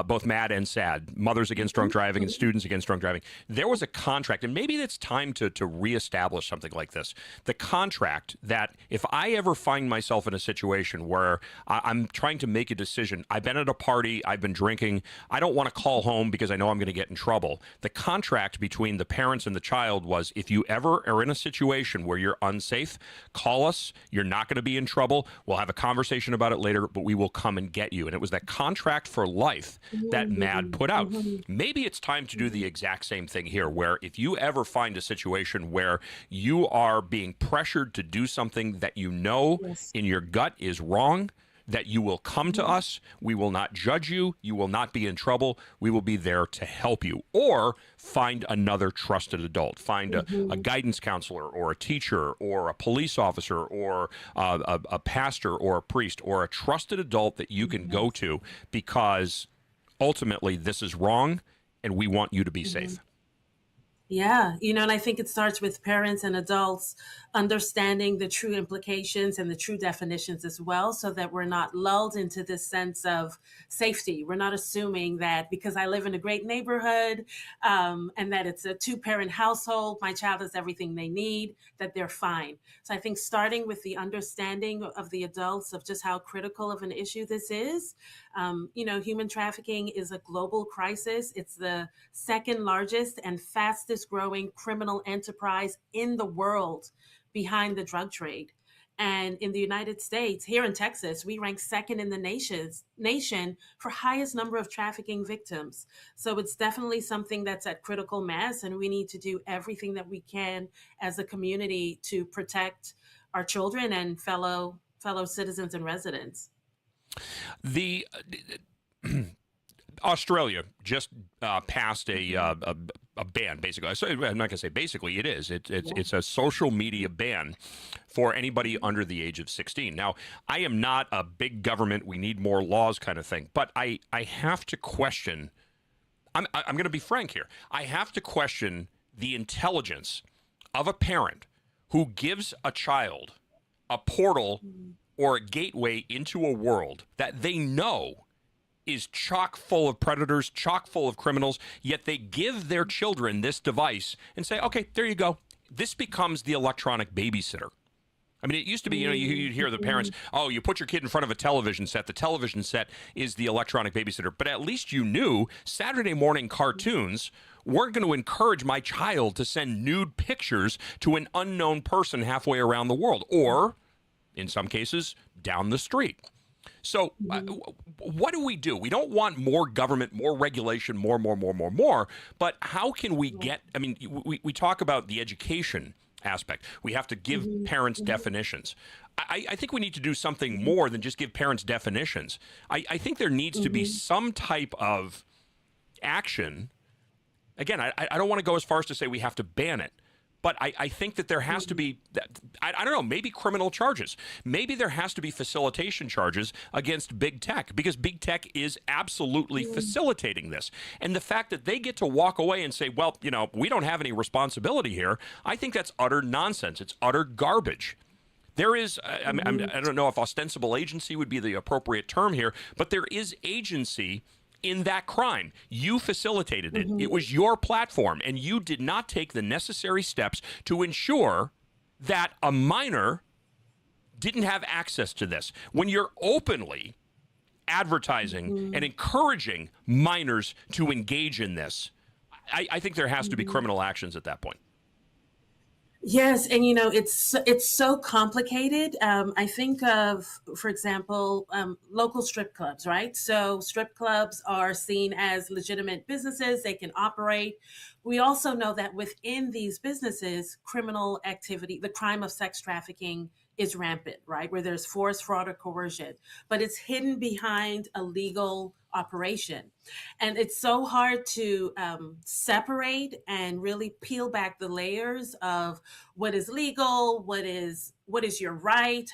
both MAD and SAD, Mothers Against Drunk Driving and Students Against Drunk Driving. There was a contract, and maybe it's time to reestablish something like this. The contract that if I ever find myself in a situation where I'm trying to make a decision, I've been at a party, I've been drinking, I don't want to call home because I know I'm going to get in trouble. The contract between the parents and the child was, if you ever are in a situation where you're unsafe, call us. You're not going to be in trouble. We'll have a conversation about it later, but we will come and get you. And it was that contract for life that MAD put out. Maybe it's time to do the exact same thing here, where if you ever find a situation where you are being pressured to do something that you know in your gut is wrong, that you will come to us. We will not judge you. You will not be in trouble. We will be there to help you. Or find another trusted adult. Find a guidance counselor or a teacher or a police officer or a pastor or a priest or a trusted adult that you can go to, because ultimately this is wrong and we want you to be safe. Yeah, and I think it starts with parents and adults understanding the true implications and the true definitions as well, so that we're not lulled into this sense of safety. We're not assuming that because I live in a great neighborhood and that it's a two-parent household, my child has everything they need, that they're fine. So I think starting with the understanding of the adults of just how critical of an issue this is. Human trafficking is a global crisis. It's the second largest and fastest growing criminal enterprise in the world behind the drug trade. And in the United States, here in Texas, we rank second in the nation for highest number of trafficking victims. So it's definitely something that's at critical mass, and we need to do everything that we can as a community to protect our children and fellow citizens and residents. The Australia just passed a ban, basically. I'm not going to say basically, it is. It's a social media ban for anybody under the age of 16. Now, I am not a big government, we need more laws kind of thing, but I have to question, I'm going to be frank here, I have to question the intelligence of a parent who gives a child a portal or a gateway into a world that they know is chock full of predators, chock full of criminals, yet they give their children this device and say, okay, there you go. this becomes the electronic babysitter. I mean, it used to be, you'd hear the parents, oh, you put your kid in front of a television set. The television set is the electronic babysitter. But at least you knew Saturday morning cartoons weren't going to encourage my child to send nude pictures to an unknown person halfway around the world, or in some cases, down the street. So what do? We don't want more government, more regulation, more. But how can we get, I mean, we talk about the education aspect. We have to give parents definitions. I think we need to do something more than just give parents definitions. I think there needs to be some type of action. Again, I don't want to go as far as to say we have to ban it. But I think that there has to be, I don't know, maybe criminal charges. Maybe there has to be facilitation charges against big tech, because big tech is absolutely facilitating this. And the fact that they get to walk away and say, well, we don't have any responsibility here, I think that's utter nonsense. It's utter garbage. There is, I don't know if ostensible agency would be the appropriate term here, but there is agency in that crime. You facilitated it. It was your platform, and you did not take the necessary steps to ensure that a minor didn't have access to this. When you're openly advertising and encouraging minors to engage in this, I think there has to be criminal actions at that point. Yes, and it's so complicated. I think of, for example, local strip clubs, right? So strip clubs are seen as legitimate businesses. They can operate. We also know that within these businesses, criminal activity, the crime of sex trafficking is rampant, right? Where there's force, fraud, or coercion, but it's hidden behind a legal operation. And it's so hard to separate and really peel back the layers of what is legal, what is your right,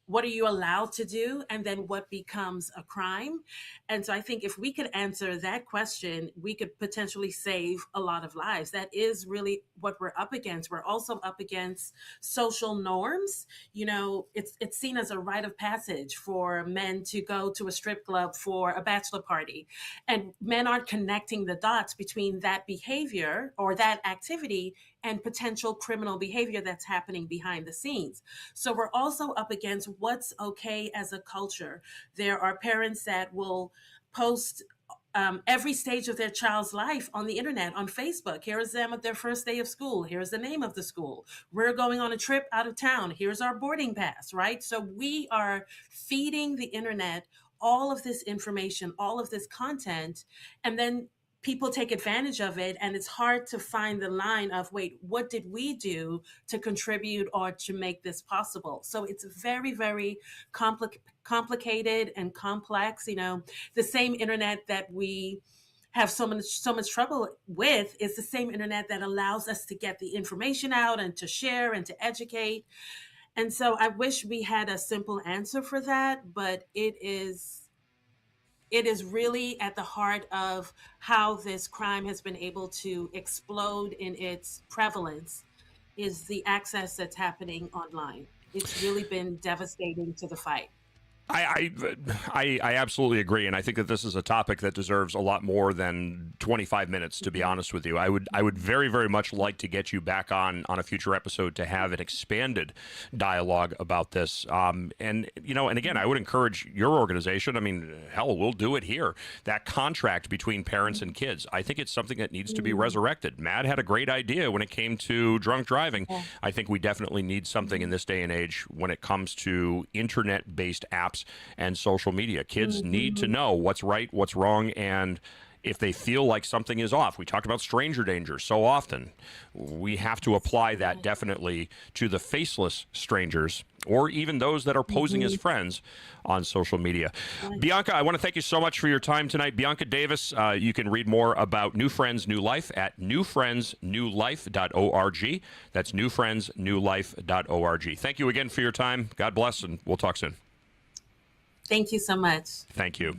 what are you allowed to do, and then what becomes a crime. And so I think if we could answer that question, we could potentially save a lot of lives. That is really what we're up against. We're also up against social norms. It's seen as a rite of passage for men to go to a strip club for a bachelor party. And men aren't connecting the dots between that behavior or that activity and potential criminal behavior that's happening behind the scenes. So we're also up against what's okay as a culture. There are parents that will post every stage of their child's life on the internet, on Facebook. Here is them at their first day of school. Here's the name of the school. We're going on a trip out of town. Here's our boarding pass, right? So we are feeding the internet all of this information, all of this content, and then people take advantage of it, and it's hard to find the line of, wait, what did we do to contribute or to make this possible? So it's very, very complicated and complex. The same internet that we have so much trouble with is the same internet that allows us to get the information out and to share and to educate. And so I wish we had a simple answer for that, but it is really at the heart of how this crime has been able to explode in its prevalence, is the access that's happening online. It's really been devastating to the fight. I absolutely agree, and I think that this is a topic that deserves a lot more than 25 minutes, to be honest with you. I would very, very much like to get you back on a future episode to have an expanded dialogue about this. And again, I would encourage your organization. I mean, hell, we'll do it here. That contract between parents and kids, I think it's something that needs to be resurrected. Matt had a great idea when it came to drunk driving. I think we definitely need something in this day and age when it comes to internet-based apps and social media. Kids need to know what's right, what's wrong, and if they feel like something is off. We talked about stranger danger so often. We have to apply that definitely to the faceless strangers, or even those that are posing as friends on social media. Bianca, I want to thank you so much for your time tonight. Bianca Davis, you can read more about New Friends, New Life at newfriendsnewlife.org. That's newfriendsnewlife.org. Thank you again for your time. God bless, and we'll talk soon. Thank you so much. Thank you.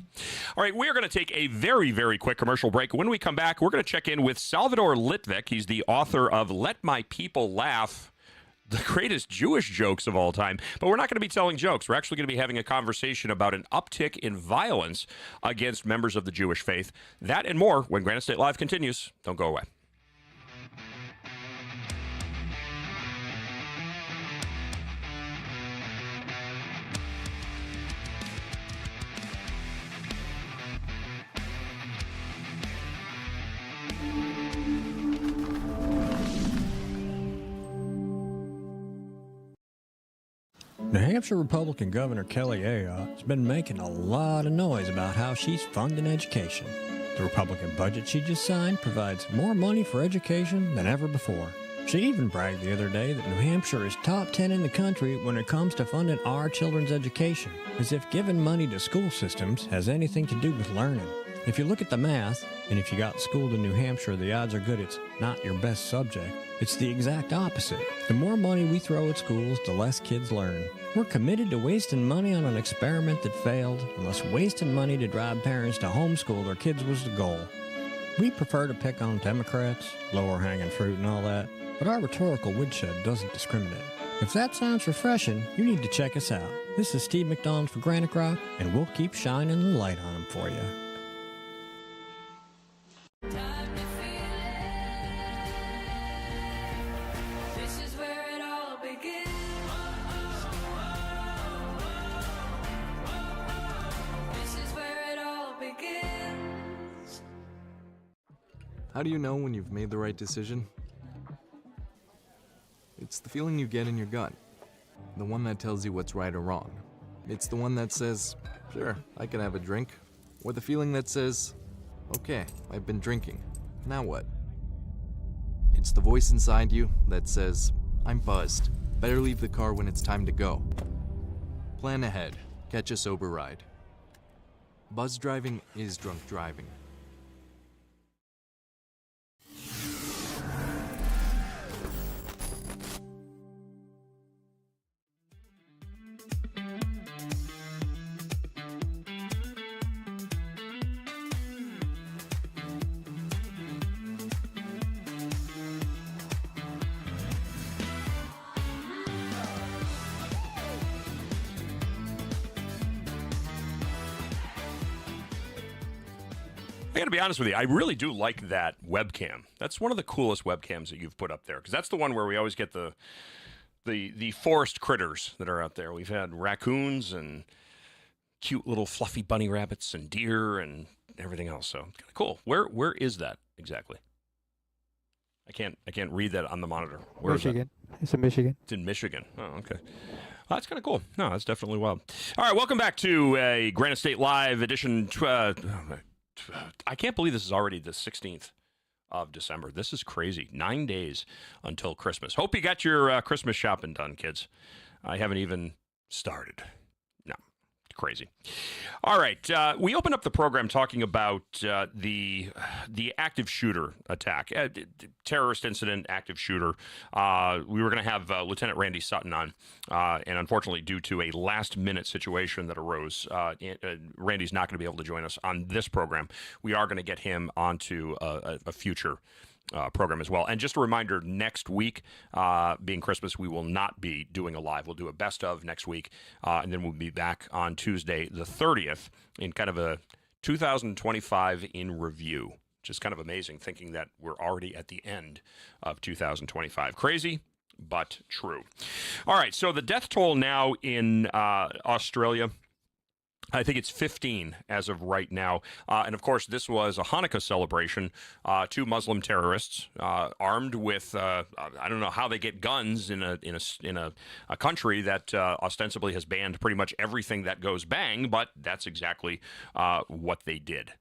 All right, we're going to take a very, very quick commercial break. When we come back, we're going to check in with Salvador Litvik. He's the author of Let My People Laugh, the greatest Jewish jokes of all time. But we're not going to be telling jokes. We're actually going to be having a conversation about an uptick in violence against members of the Jewish faith. That and more when Granite State Live continues. Don't go away. Hampshire Republican Governor Kelly Ayotte has been making a lot of noise about how she's funding education. The Republican budget she just signed provides more money for education than ever before. She even bragged the other day that New Hampshire is top 10 in the country when it comes to funding our children's education, as if giving money to school systems has anything to do with learning. If you look at the math, and if you got schooled in New Hampshire, the odds are good it's not your best subject. It's the exact opposite. The more money we throw at schools, the less kids learn. We're committed to wasting money on an experiment that failed, unless wasting money to drive parents to homeschool their kids was the goal. We prefer to pick on Democrats, lower hanging fruit and all that, but our rhetorical woodshed doesn't discriminate. If that sounds refreshing, you need to check us out. This is Steve McDonald for GraniteGrok, and we'll keep shining the light on them for you. How do you know when you've made the right decision? It's the feeling you get in your gut. The one that tells you what's right or wrong. It's the one that says, sure, I can have a drink. Or the feeling that says, okay, I've been drinking. Now what? It's the voice inside you that says, I'm buzzed. Better leave the car when it's time to go. Plan ahead. Catch a sober ride. Buzz driving is drunk driving. I got to be honest with you. I really do like that webcam. That's one of the coolest webcams that you've put up there, because that's the one where we always get the forest critters that are out there. We've had raccoons and cute little fluffy bunny rabbits and deer and everything else. So kind of cool. Where is that exactly? I can't read that on the monitor. Where Michigan. It's in Michigan. It's in Michigan. Oh, okay. Well, that's kind of cool. No, that's definitely wild. All right, welcome back to a Granite State Live edition. I can't believe this is already the 16th of December. This is crazy. 9 days until Christmas. Hope you got your Christmas shopping done, kids. I haven't even started. No, crazy. All right, we opened up the program talking about the active shooter attack, terrorist incident, active shooter. We were going to have Lieutenant Randy Sutton on, and unfortunately, due to a last-minute situation that arose, Randy's not going to be able to join us on this program. We are going to get him onto a future program as well. And just a reminder, next week, being Christmas, we will not be doing a live. We'll do a best of next week, and then we'll be back on Tuesday, the 30th, in kind of a 2025 in review, which is kind of amazing, thinking that we're already at the end of 2025. Crazy, but true. All right, so the death toll now in Australia, I think it's 15 as of right now. And of course, this was a Hanukkah celebration. Two Muslim terrorists armed with, I don't know how they get guns in a country that ostensibly has banned pretty much everything that goes bang, but that's exactly what they did.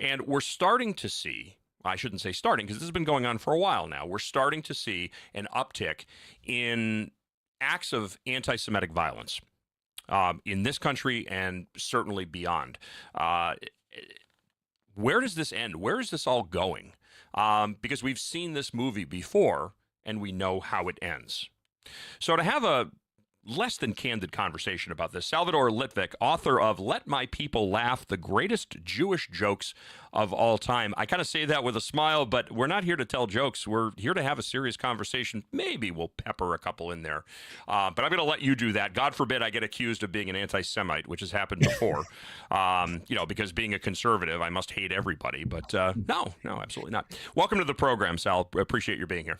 And we're starting to see, I shouldn't say starting, because this has been going on for a while now. We're starting to see an uptick in acts of anti-Semitic violence. In this country and certainly beyond. Where does this end? Where is this all going? Because we've seen this movie before and we know how it ends. So to have a less than candid conversation about this, Salvador Litvik, author of Let My People Laugh, the greatest Jewish jokes of all time. I kind of say that with a smile, but we're not here to tell jokes. We're here to have a serious conversation. Maybe we'll pepper a couple in there. But I'm going to let you do that. God forbid I get accused of being an anti-Semite, which has happened before. Because being a conservative, I must hate everybody. But no, absolutely not. Welcome to the program, Sal. Appreciate your being here.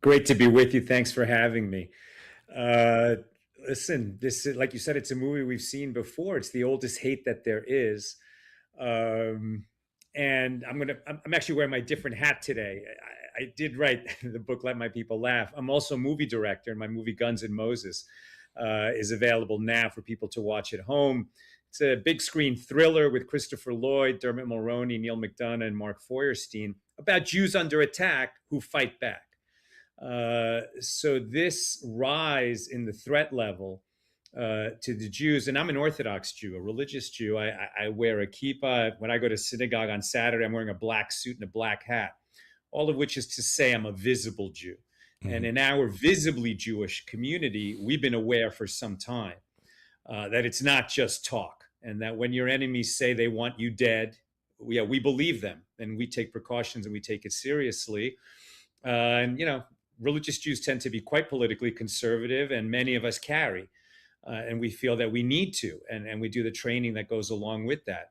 Great to be with you. Thanks for having me. Listen, this is, like you said, it's a movie we've seen before. It's the oldest hate that there is. And I'm actually wearing my different hat today. I did write the book, Let My People Laugh. I'm also a movie director in my movie Guns and Moses. is available now for people to watch at home. It's a big screen thriller with Christopher Lloyd, Dermot Mulroney, Neil McDonough, and Mark Feuerstein about Jews under attack who fight back. So this rise in the threat level to the Jews, and I'm an Orthodox Jew, a religious Jew. I wear a kippah. When I go to synagogue on Saturday, I'm wearing a black suit and a black hat, all of which is to say I'm a visible Jew. Mm-hmm. And in our visibly Jewish community, we've been aware for some time that it's not just talk, and that when your enemies say they want you dead, we believe them, and we take precautions and we take it seriously. And, religious Jews tend to be quite politically conservative, and many of us carry. And we feel that we need to, and we do the training that goes along with that.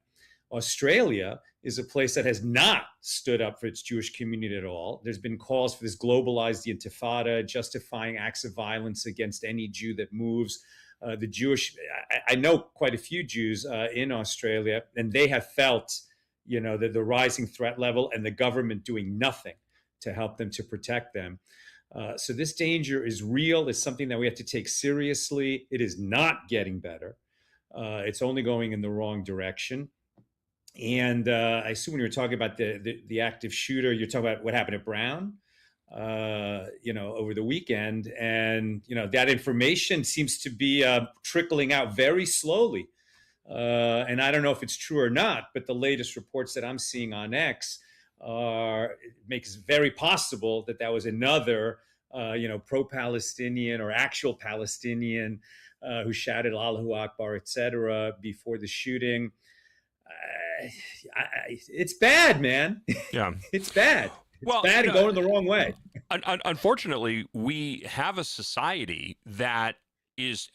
Australia is a place that has not stood up for its Jewish community at all. There's been calls for this globalized intifada, justifying acts of violence against any Jew that moves. The Jewish, I know quite a few Jews in Australia, and they have felt, the rising threat level and the government doing nothing to help them, to protect them. So this danger is real. It's something that we have to take seriously. It is not getting better. It's only going in the wrong direction. And I assume when you're talking about the active shooter, you're talking about what happened at Brown, over the weekend. And, that information seems to be trickling out very slowly. And I don't know if it's true or not, but the latest reports that I'm seeing on X makes it very possible that was another, pro-Palestinian or actual Palestinian who shouted Allahu Akbar, etc. before the shooting. It's bad, man. Yeah, it's bad. It's bad and going the wrong way. Unfortunately, we have a society that is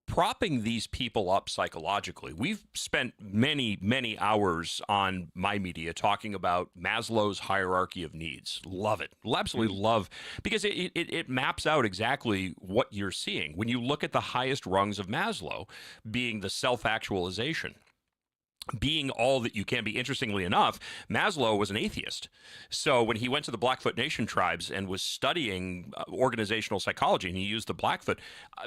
propping these people up psychologically. We've spent many hours on my media talking about Maslow's hierarchy of needs. Love it. Absolutely love, because it maps out exactly what you're seeing. When you look at the highest rungs of Maslow being the self-actualization, being all that you can be. Interestingly enough, Maslow was an atheist. So when he went to the Blackfoot Nation tribes and was studying organizational psychology, and he used the Blackfoot,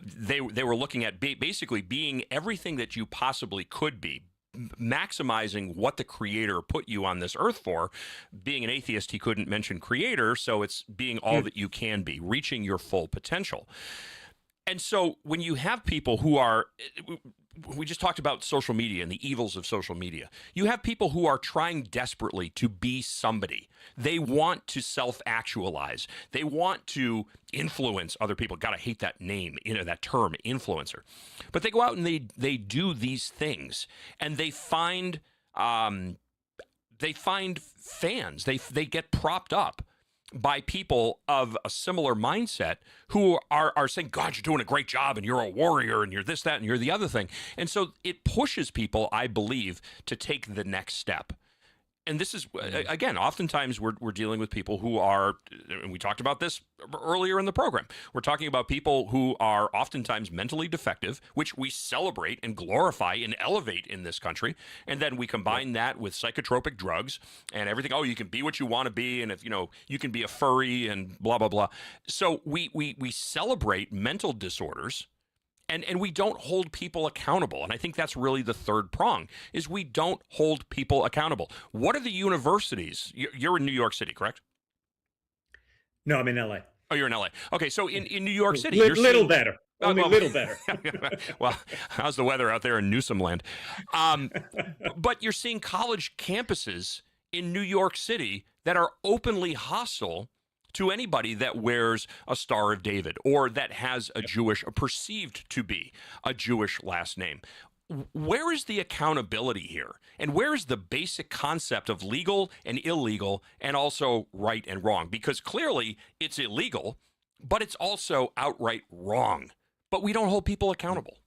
they were looking at basically being everything that you possibly could be, maximizing what the creator put you on this earth for. Being an atheist, he couldn't mention creator, so it's being all that you can be, reaching your full potential. And so when you have people who are, we just talked about social media and the evils of social media. You have people who are trying desperately to be somebody. They want to self-actualize. They want to influence other people. God, I hate that name, that term, influencer. But they go out and they do these things, and they find fans. They get propped up by people of a similar mindset who are saying, God, you're doing a great job, and you're a warrior, and you're this, that, and you're the other thing. And so it pushes people, I believe, to take the next step. And this is, again, oftentimes we're dealing with people who are, and we talked about this earlier in the program, we're talking about people who are oftentimes mentally defective, which we celebrate and glorify and elevate in this country. And then we combine that with psychotropic drugs and everything. Oh, you can be what you want to be, and if you can be a furry and blah, blah, blah. So we celebrate mental disorders. And we don't hold people accountable. And I think that's really the third prong, is we don't hold people accountable. What are the universities? You're in New York City, correct? No, I'm in LA. Oh, you're in LA. Okay, so in New York City, you're little better. Only little better. Well, how's the weather out there in Newsom land? But you're seeing college campuses in New York City that are openly hostile to anybody that wears a Star of David or that has perceived to be a Jewish last name. Where is the accountability here? And where is the basic concept of legal and illegal, and also right and wrong? Because clearly it's illegal, but it's also outright wrong. But we don't hold people accountable.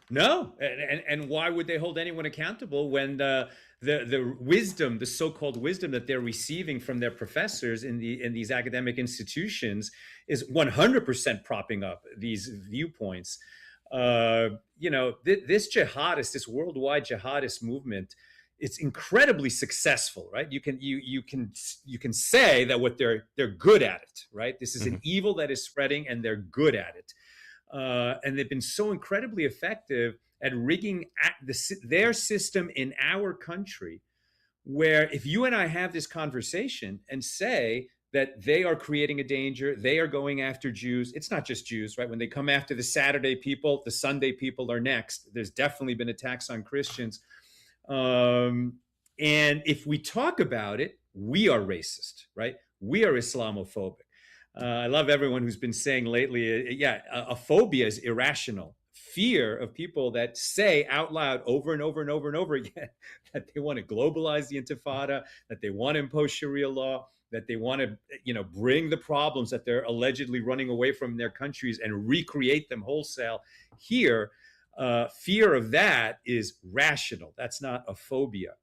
No, and why would they hold anyone accountable when the wisdom, the so-called wisdom that they're receiving from their professors in these academic institutions is 100% propping up these viewpoints? This this worldwide jihadist movement, it's incredibly successful, right? You can say that what they're good at it, right? This is an evil that is spreading, and they're good at it. and they've been so incredibly effective at rigging their system in our country, where if you and I have this conversation and say that they are creating a danger, they are going after Jews. It's not just Jews, right? When they come after the Saturday people, the Sunday people are next. There's definitely been attacks on Christians. And if we talk about it, we are racist, right? We are Islamophobic. I love everyone who's been saying lately, a phobia is irrational. Fear of people that say out loud over and over and over and over again that they want to globalize the Intifada, that they want to impose Sharia law, that they want to, bring the problems that they're allegedly running away from their countries and recreate them wholesale here. Fear of that is rational. That's not a phobia.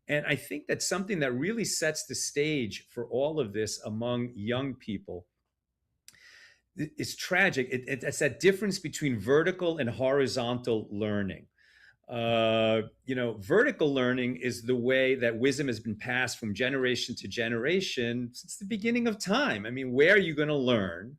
And I think that's something that really sets the stage for all of this among young people. It's tragic. It's that difference between vertical and horizontal learning. Vertical learning is the way that wisdom has been passed from generation to generation since the beginning of time. I mean, where are you going to learn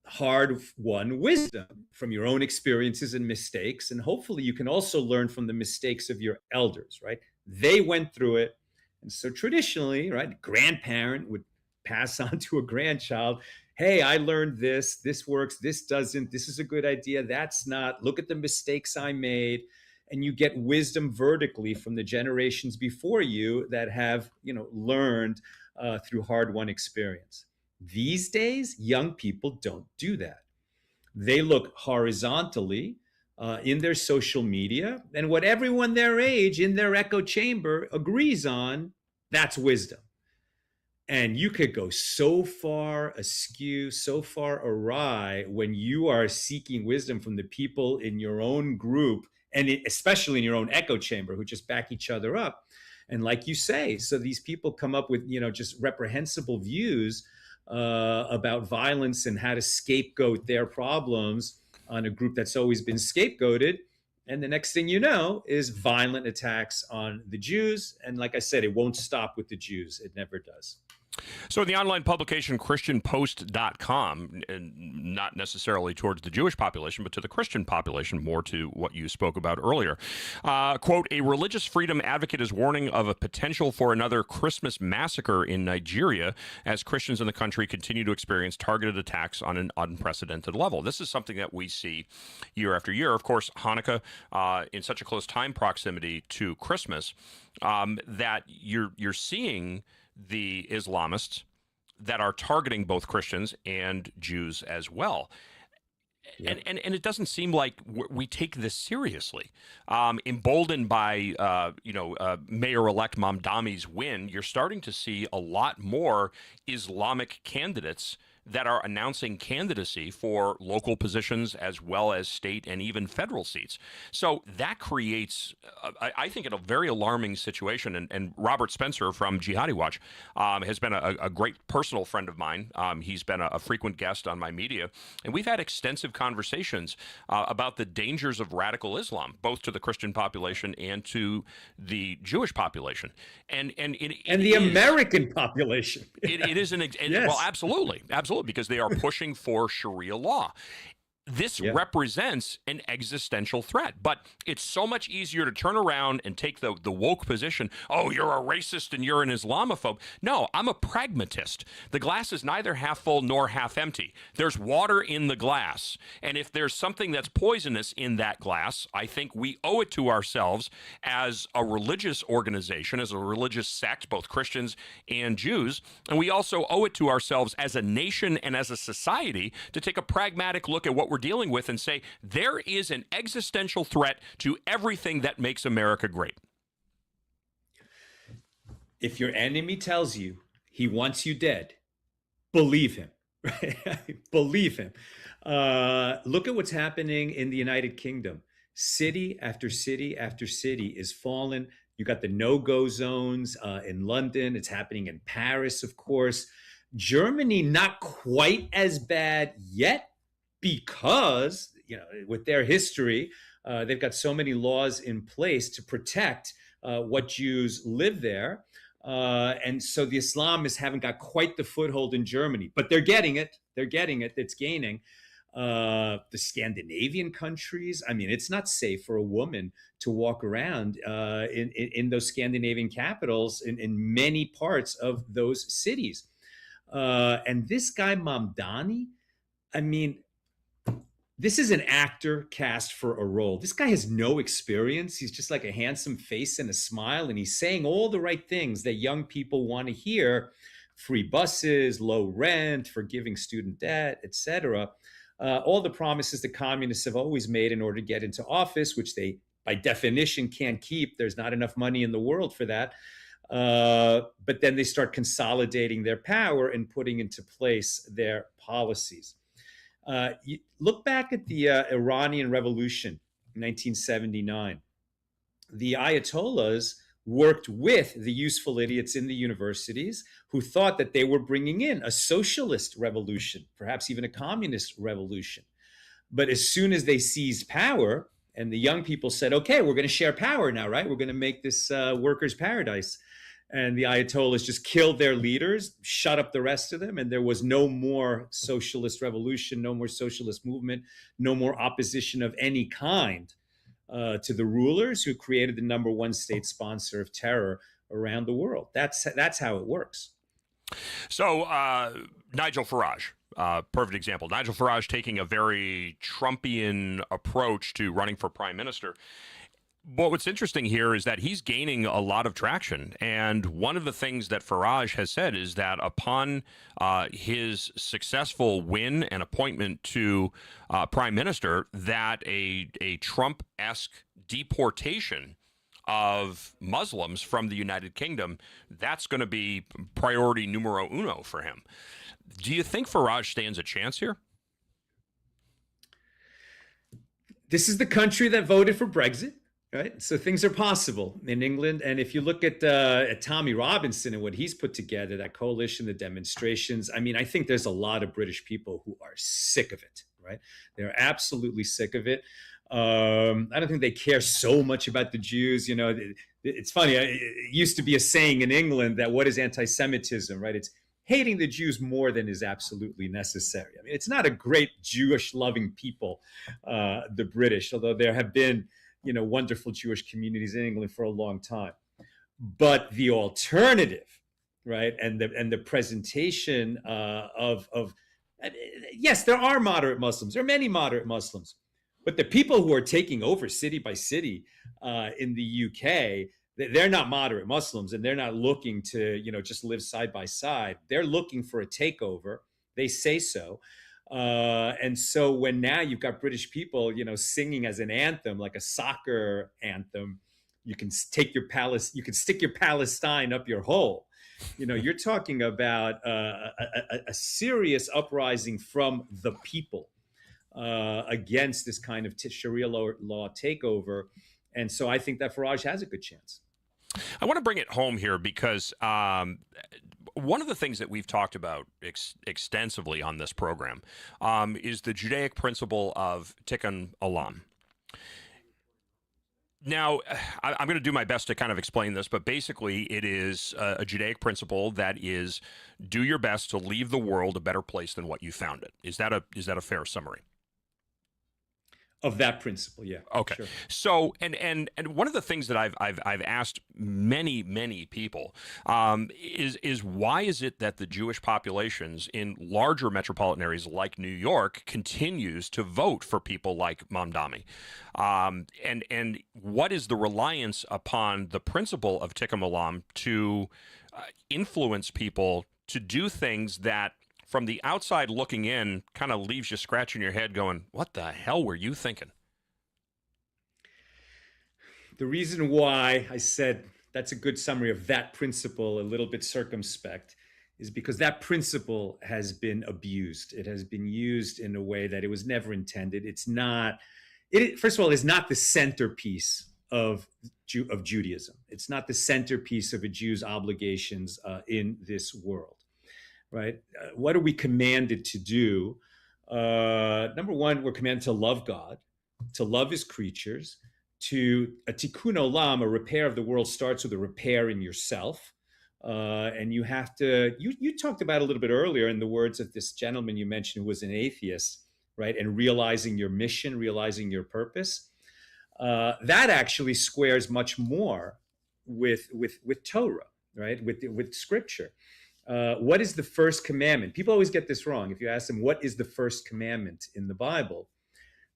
hard-won wisdom? From your own experiences and mistakes. And hopefully you can also learn from the mistakes of your elders, right? They went through it. And so traditionally, right, a grandparent would pass on to a grandchild, hey, I learned this, this works, this doesn't, this is a good idea, that's not, look at the mistakes I made. And you get wisdom vertically from the generations before you that have, learned through hard-won experience. These days, young people don't do that. They look horizontally in their social media, and what everyone their age in their echo chamber agrees on, that's wisdom. And you could go so far askew, so far awry when you are seeking wisdom from the people in your own group, and especially in your own echo chamber, who just back each other up. And like you say, so these people come up with, just reprehensible views about violence and how to scapegoat their problems on a group that's always been scapegoated. And the next thing you know is violent attacks on the Jews. And like I said, it won't stop with the Jews. It never does. So the online publication ChristianPost.com, and not necessarily towards the Jewish population, but to the Christian population, more to what you spoke about earlier. Quote, a religious freedom advocate is warning of a potential for another Christmas massacre in Nigeria as Christians in the country continue to experience targeted attacks on an unprecedented level. This is something that we see year after year. Of course, Hanukkah, in such a close time proximity to Christmas, that you're seeing the Islamists that are targeting both Christians and Jews as well. Yeah. And it doesn't seem like we take this seriously. Emboldened by, Mayor-elect Mamdani's win, you're starting to see a lot more Islamic candidates that are announcing candidacy for local positions as well as state and even federal seats. So that creates, I think, a very alarming situation. And Robert Spencer from Jihadi Watch has been a great personal friend of mine. He's been a frequent guest on my media. And we've had extensive conversations about the dangers of radical Islam, both to the Christian population and to the Jewish population. And the American population. It is yes. Well, absolutely, because they are pushing for Sharia law. This represents an existential threat, but it's so much easier to turn around and take the woke position. Oh, you're a racist and you're an Islamophobe. No, I'm a pragmatist. The glass is neither half full nor half empty. There's water in the glass. And if there's something that's poisonous in that glass, I think we owe it to ourselves as a religious organization, as a religious sect, both Christians and Jews. And we also owe it to ourselves as a nation and as a society to take a pragmatic look at what we're dealing with and say there is an existential threat to everything that makes America great. If your enemy tells you he wants you dead, believe him. Believe him. Look at what's happening in the United Kingdom. City after city after city is fallen. You got the no-go zones in London. It's happening in Paris, of course. Germany, not quite as bad yet, because, with their history, they've got so many laws in place to protect what Jews live there. And so the Islamists haven't got quite the foothold in Germany, but they're getting it. They're getting it. It's gaining. The Scandinavian countries. I mean, it's not safe for a woman to walk around in those Scandinavian capitals in many parts of those cities. And this guy, Mamdani, I mean, this is an actor cast for a role. This guy has no experience. He's just like a handsome face and a smile, and he's saying all the right things that young people want to hear: free buses, low rent, forgiving student debt, etc. All the promises the communists have always made in order to get into office, which they, by definition, can't keep. There's not enough money in the world for that. But then they start consolidating their power and putting into place their policies. You look back at the Iranian Revolution in 1979. The Ayatollahs worked with the useful idiots in the universities who thought that they were bringing in a socialist revolution, perhaps even a communist revolution. But as soon as they seized power and the young people said, okay, we're going to share power now, right? We're going to make this workers' paradise. And the Ayatollahs just killed their leaders, shut up the rest of them, and there was no more socialist revolution, no more socialist movement, no more opposition of any kind to the rulers who created the number one state sponsor of terror around the world. That's how it works. So Nigel Farage, perfect example. Nigel Farage taking a very Trumpian approach to running for prime minister. But what's interesting here is that he's gaining a lot of traction. And one of the things that Farage has said is that upon his successful win and appointment to prime minister, that a Trump-esque deportation of Muslims from the United Kingdom, that's going to be priority numero uno for him. Do you think Farage stands a chance here? This is the country that voted for Brexit. Right, so things are possible in England, and if you look at Tommy Robinson and what he's put together, that coalition, the demonstrations, I mean, I think there's a lot of British people who are sick of it. Right, they're absolutely sick of it. I don't think they care so much about the Jews. You know, it's funny. It used to be a saying in England that what is anti-Semitism? Right, it's hating the Jews more than is absolutely necessary. I mean, it's not a great Jewish-loving people, the British, although there have been wonderful Jewish communities in England for a long time. But the alternative, right, and the presentation of yes, there are moderate Muslims. There are many moderate Muslims, but the people who are taking over city by city in the UK, they're not moderate Muslims, and they're not looking to just live side by side. They're looking for a takeover. They say so. And so when now you've got British people, singing as an anthem, like a soccer anthem, you can stick your Palestine up your hole. You're talking about a serious uprising from the people against this kind of Sharia law takeover. And so I think that Farage has a good chance. I want to bring it home here because one of the things that we've talked about extensively on this program is the Judaic principle of tikkun olam. Now, I'm going to do my best to kind of explain this, but basically it is a Judaic principle that is do your best to leave the world a better place than what you found it. Is that a fair summary? Of that principle, yeah. Okay. Sure. So, and one of the things that I've asked many people is why is it that the Jewish populations in larger metropolitan areas like New York continues to vote for people like Mamdani, and what is the reliance upon the principle of tikkun olam to influence people to do things that, from the outside looking in, kind of leaves you scratching your head going, what the hell were you thinking? The reason why I said that's a good summary of that principle, a little bit circumspect, is because that principle has been abused. It has been used in a way that it was never intended. It's not, first of all, it's not the centerpiece of Judaism. It's not the centerpiece of a Jew's obligations in this world. Right? What are we commanded to do? Number one, we're commanded to love God, to love his creatures, to a tikkun olam, a repair of the world starts with a repair in yourself. And you have to, you talked about a little bit earlier in the words of this gentleman you mentioned who was an atheist, right? And realizing your mission, realizing your purpose. That actually squares much more with Torah, right? With Scripture. What is the first commandment? People always get this wrong. If you ask them, what is the first commandment in the Bible?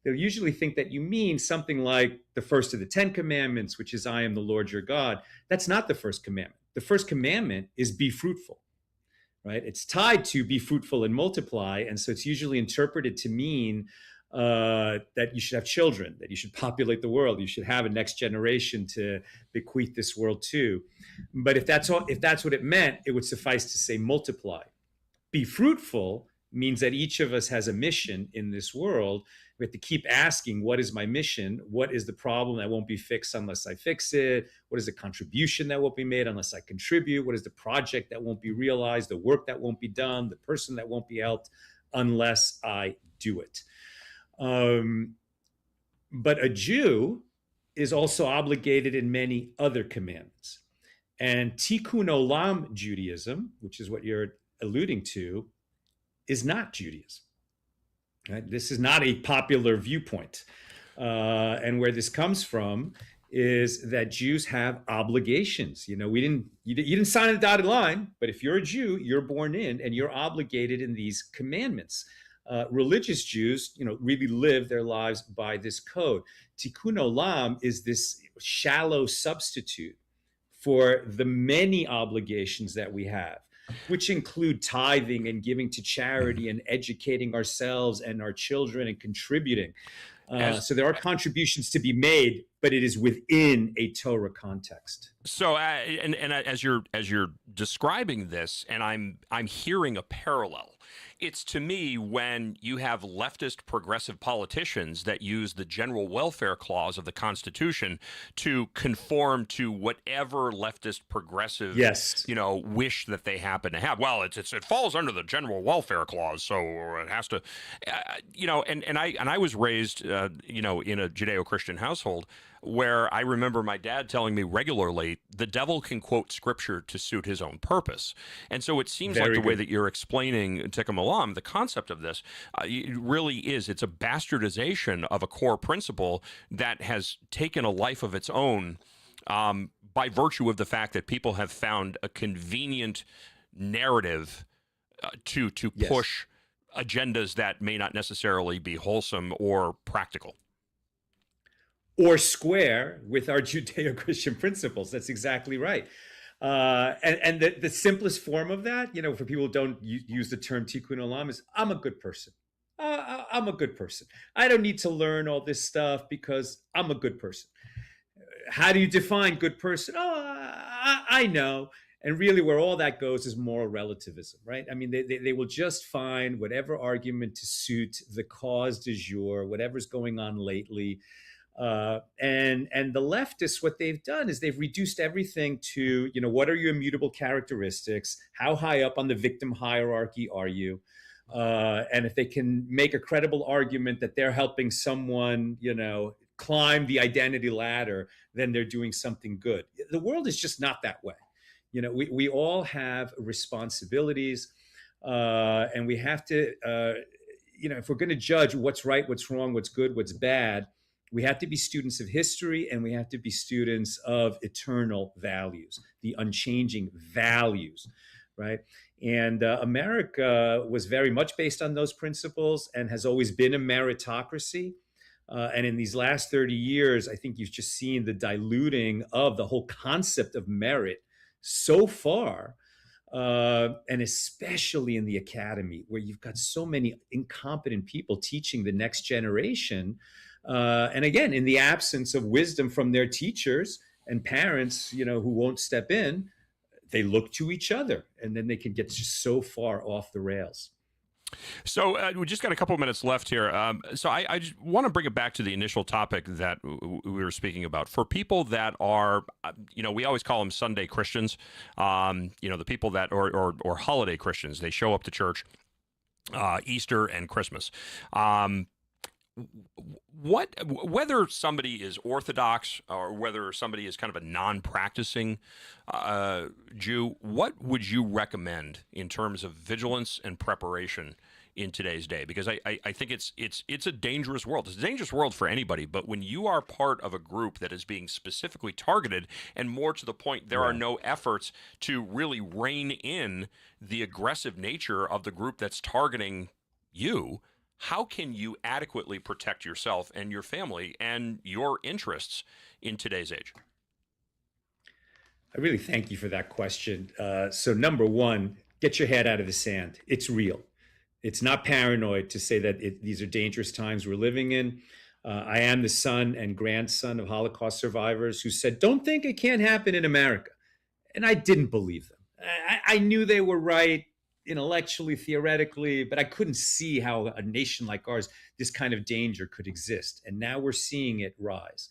They'll usually think that you mean something like the first of the 10 commandments, which is, I am the Lord your God. That's not the first commandment. The first commandment is be fruitful, right? It's tied to be fruitful and multiply. And so it's usually interpreted to mean that you should have children, that you should populate the world, you should have a next generation to bequeath this world to. But if that's what it meant, it would suffice to say multiply. Be fruitful means that each of us has a mission in this world. We have to keep asking, what is my mission? What is the problem that won't be fixed unless I fix it? What is the contribution that won't be made unless I contribute? What is the project that won't be realized, the work that won't be done, the person that won't be helped unless I do it? But a Jew is also obligated in many other commandments. And Tikkun Olam Judaism, which is what you're alluding to, is not Judaism. Right? This is not a popular viewpoint. And where this comes from is that Jews have obligations. You didn't sign a dotted line, but if you're a Jew, you're born in and you're obligated in these commandments. Religious Jews, really live their lives by this code. Tikkun Olam is this shallow substitute for the many obligations that we have, which include tithing and giving to charity and educating ourselves and our children and contributing. So there are contributions to be made, but it is within a Torah context. So, and as you're describing this, and I'm hearing a parallel. It's to me when you have leftist progressive politicians that use the general welfare clause of the Constitution to conform to whatever leftist progressive, wish that they happen to have. Well, it falls under the general welfare clause, so it has to, And I was raised, in a Judeo-Christian household, where I remember my dad telling me regularly, the devil can quote scripture to suit his own purpose. And so it seems like the way that you're explaining Tikkun Olam, the concept of this, it really is. It's a bastardization of a core principle that has taken a life of its own by virtue of the fact that people have found a convenient narrative to push agendas that may not necessarily be wholesome or practical. Or square with our Judeo-Christian principles. That's exactly right. And the simplest form of that, for people who don't use the term Tikkun Olam, is I'm a good person. I'm a good person. I don't need to learn all this stuff because I'm a good person. How do you define good person? I know. And really where all that goes is moral relativism, right? I mean, they will just find whatever argument to suit the cause du jour, whatever's going on lately. And the leftists, what they've done is they've reduced everything to, what are your immutable characteristics? How high up on the victim hierarchy are you? And if they can make a credible argument that they're helping someone, climb the identity ladder, then they're doing something good. The world is just not that way. We all have responsibilities, and we have to, if we're going to judge what's right, what's wrong, what's good, what's bad, we have to be students of history, and we have to be students of eternal values, the unchanging values, right? And America was very much based on those principles and has always been a meritocracy. And in these last 30 years, I think you've just seen the diluting of the whole concept of merit so far, and especially in the academy, where you've got so many incompetent people teaching the next generation. And again, in the absence of wisdom from their teachers and parents, who won't step in, they look to each other, and then they can get just so far off the rails. So we just got a couple of minutes left here. So I just want to bring it back to the initial topic that we were speaking about. For people that are, we always call them Sunday Christians, the people that, or holiday Christians, they show up to church, Easter and Christmas. Whether somebody is Orthodox or whether somebody is kind of a non-practicing Jew, what would you recommend in terms of vigilance and preparation in today's day, because I think it's a dangerous world. It's a dangerous world for anybody, but when you are part of a group that is being specifically targeted, and more to the point, there are no efforts to really rein in the aggressive nature of the group that's targeting you, how can you adequately protect yourself and your family and your interests in today's age? I really thank you for that question. So number one, get your head out of the sand. It's real. It's not paranoid to say that these are dangerous times we're living in. I am the son and grandson of Holocaust survivors who said, don't think it can't happen in America. And I didn't believe them. I knew they were right intellectually, theoretically, but I couldn't see how a nation like ours, this kind of danger could exist. And now we're seeing it rise.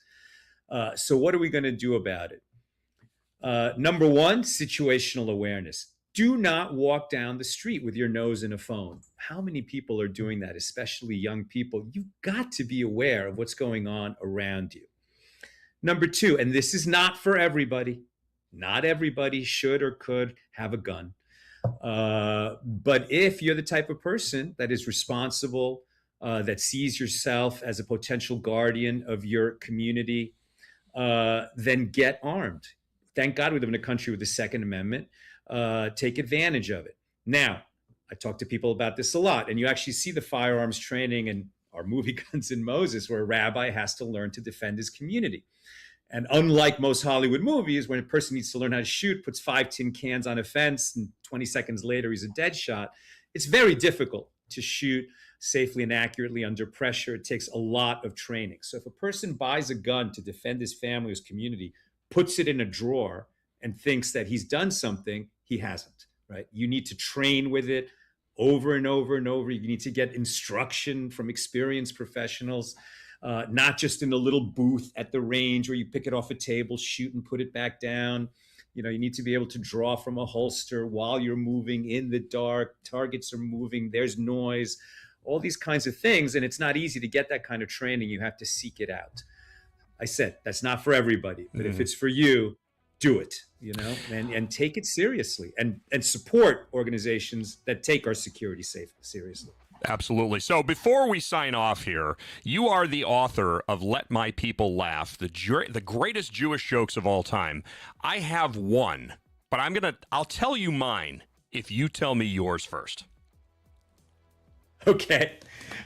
So what are we going to do about it? Number one, situational awareness. Do not walk down the street with your nose in a phone. How many people are doing that, especially young people? You've got to be aware of what's going on around you. Number two, and this is not for everybody. Not everybody should or could have a gun. But if you're the type of person that is responsible, that sees yourself as a potential guardian of your community, then get armed. Thank God we live in a country with the Second Amendment. Take advantage of it. Now, I talk to people about this a lot, and you actually see the firearms training in our movie Guns N' Moses, where a rabbi has to learn to defend his community. And unlike most Hollywood movies, when a person needs to learn how to shoot, puts 5 tin cans on a fence, and 20 seconds later he's a dead shot, it's very difficult to shoot safely and accurately under pressure. It takes a lot of training. So if a person buys a gun to defend his family, his community, puts it in a drawer, and thinks that he's done something, he hasn't, right? You need to train with it over and over and over. You need to get instruction from experienced professionals, not just in a little booth at the range where you pick it off a table, shoot and put it back down. You know, you need to be able to draw from a holster while you're moving in the dark. Targets are moving, there's noise, all these kinds of things. And it's not easy to get that kind of training. You have to seek it out. I said, that's not for everybody, but if it's for you, do it, you know, and take it seriously, and support organizations that take our security seriously. Absolutely. So before we sign off here, you are the author of Let My People Laugh, the greatest Jewish jokes of all time. I have one, but I'll tell you mine if you tell me yours first. Okay.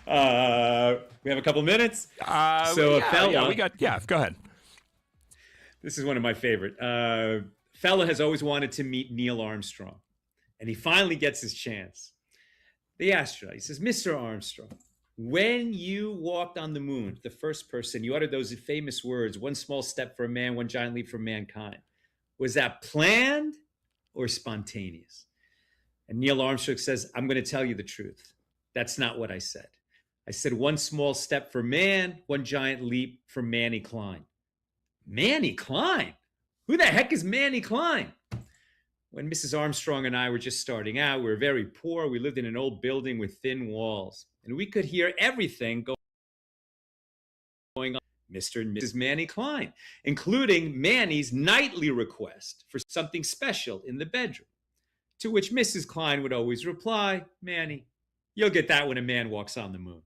We have a couple minutes. Go ahead. This is one of my favorite. Fella has always wanted to meet Neil Armstrong, and he finally gets his chance. The astronaut, he says, Mr. Armstrong, when you walked on the moon, the first person, you uttered those famous words, one small step for a man, one giant leap for mankind. Was that planned or spontaneous? And Neil Armstrong says, I'm going to tell you the truth. That's not what I said. I said one small step for man, one giant leap for Manny Klein. Manny Klein? Who the heck is Manny Klein? When Mrs. Armstrong and I were just starting out, we were very poor. We lived in an old building with thin walls, and we could hear everything going on. Mr. and Mrs. Manny Klein, including Manny's nightly request for something special in the bedroom, to which Mrs. Klein would always reply, Manny, you'll get that when a man walks on the moon.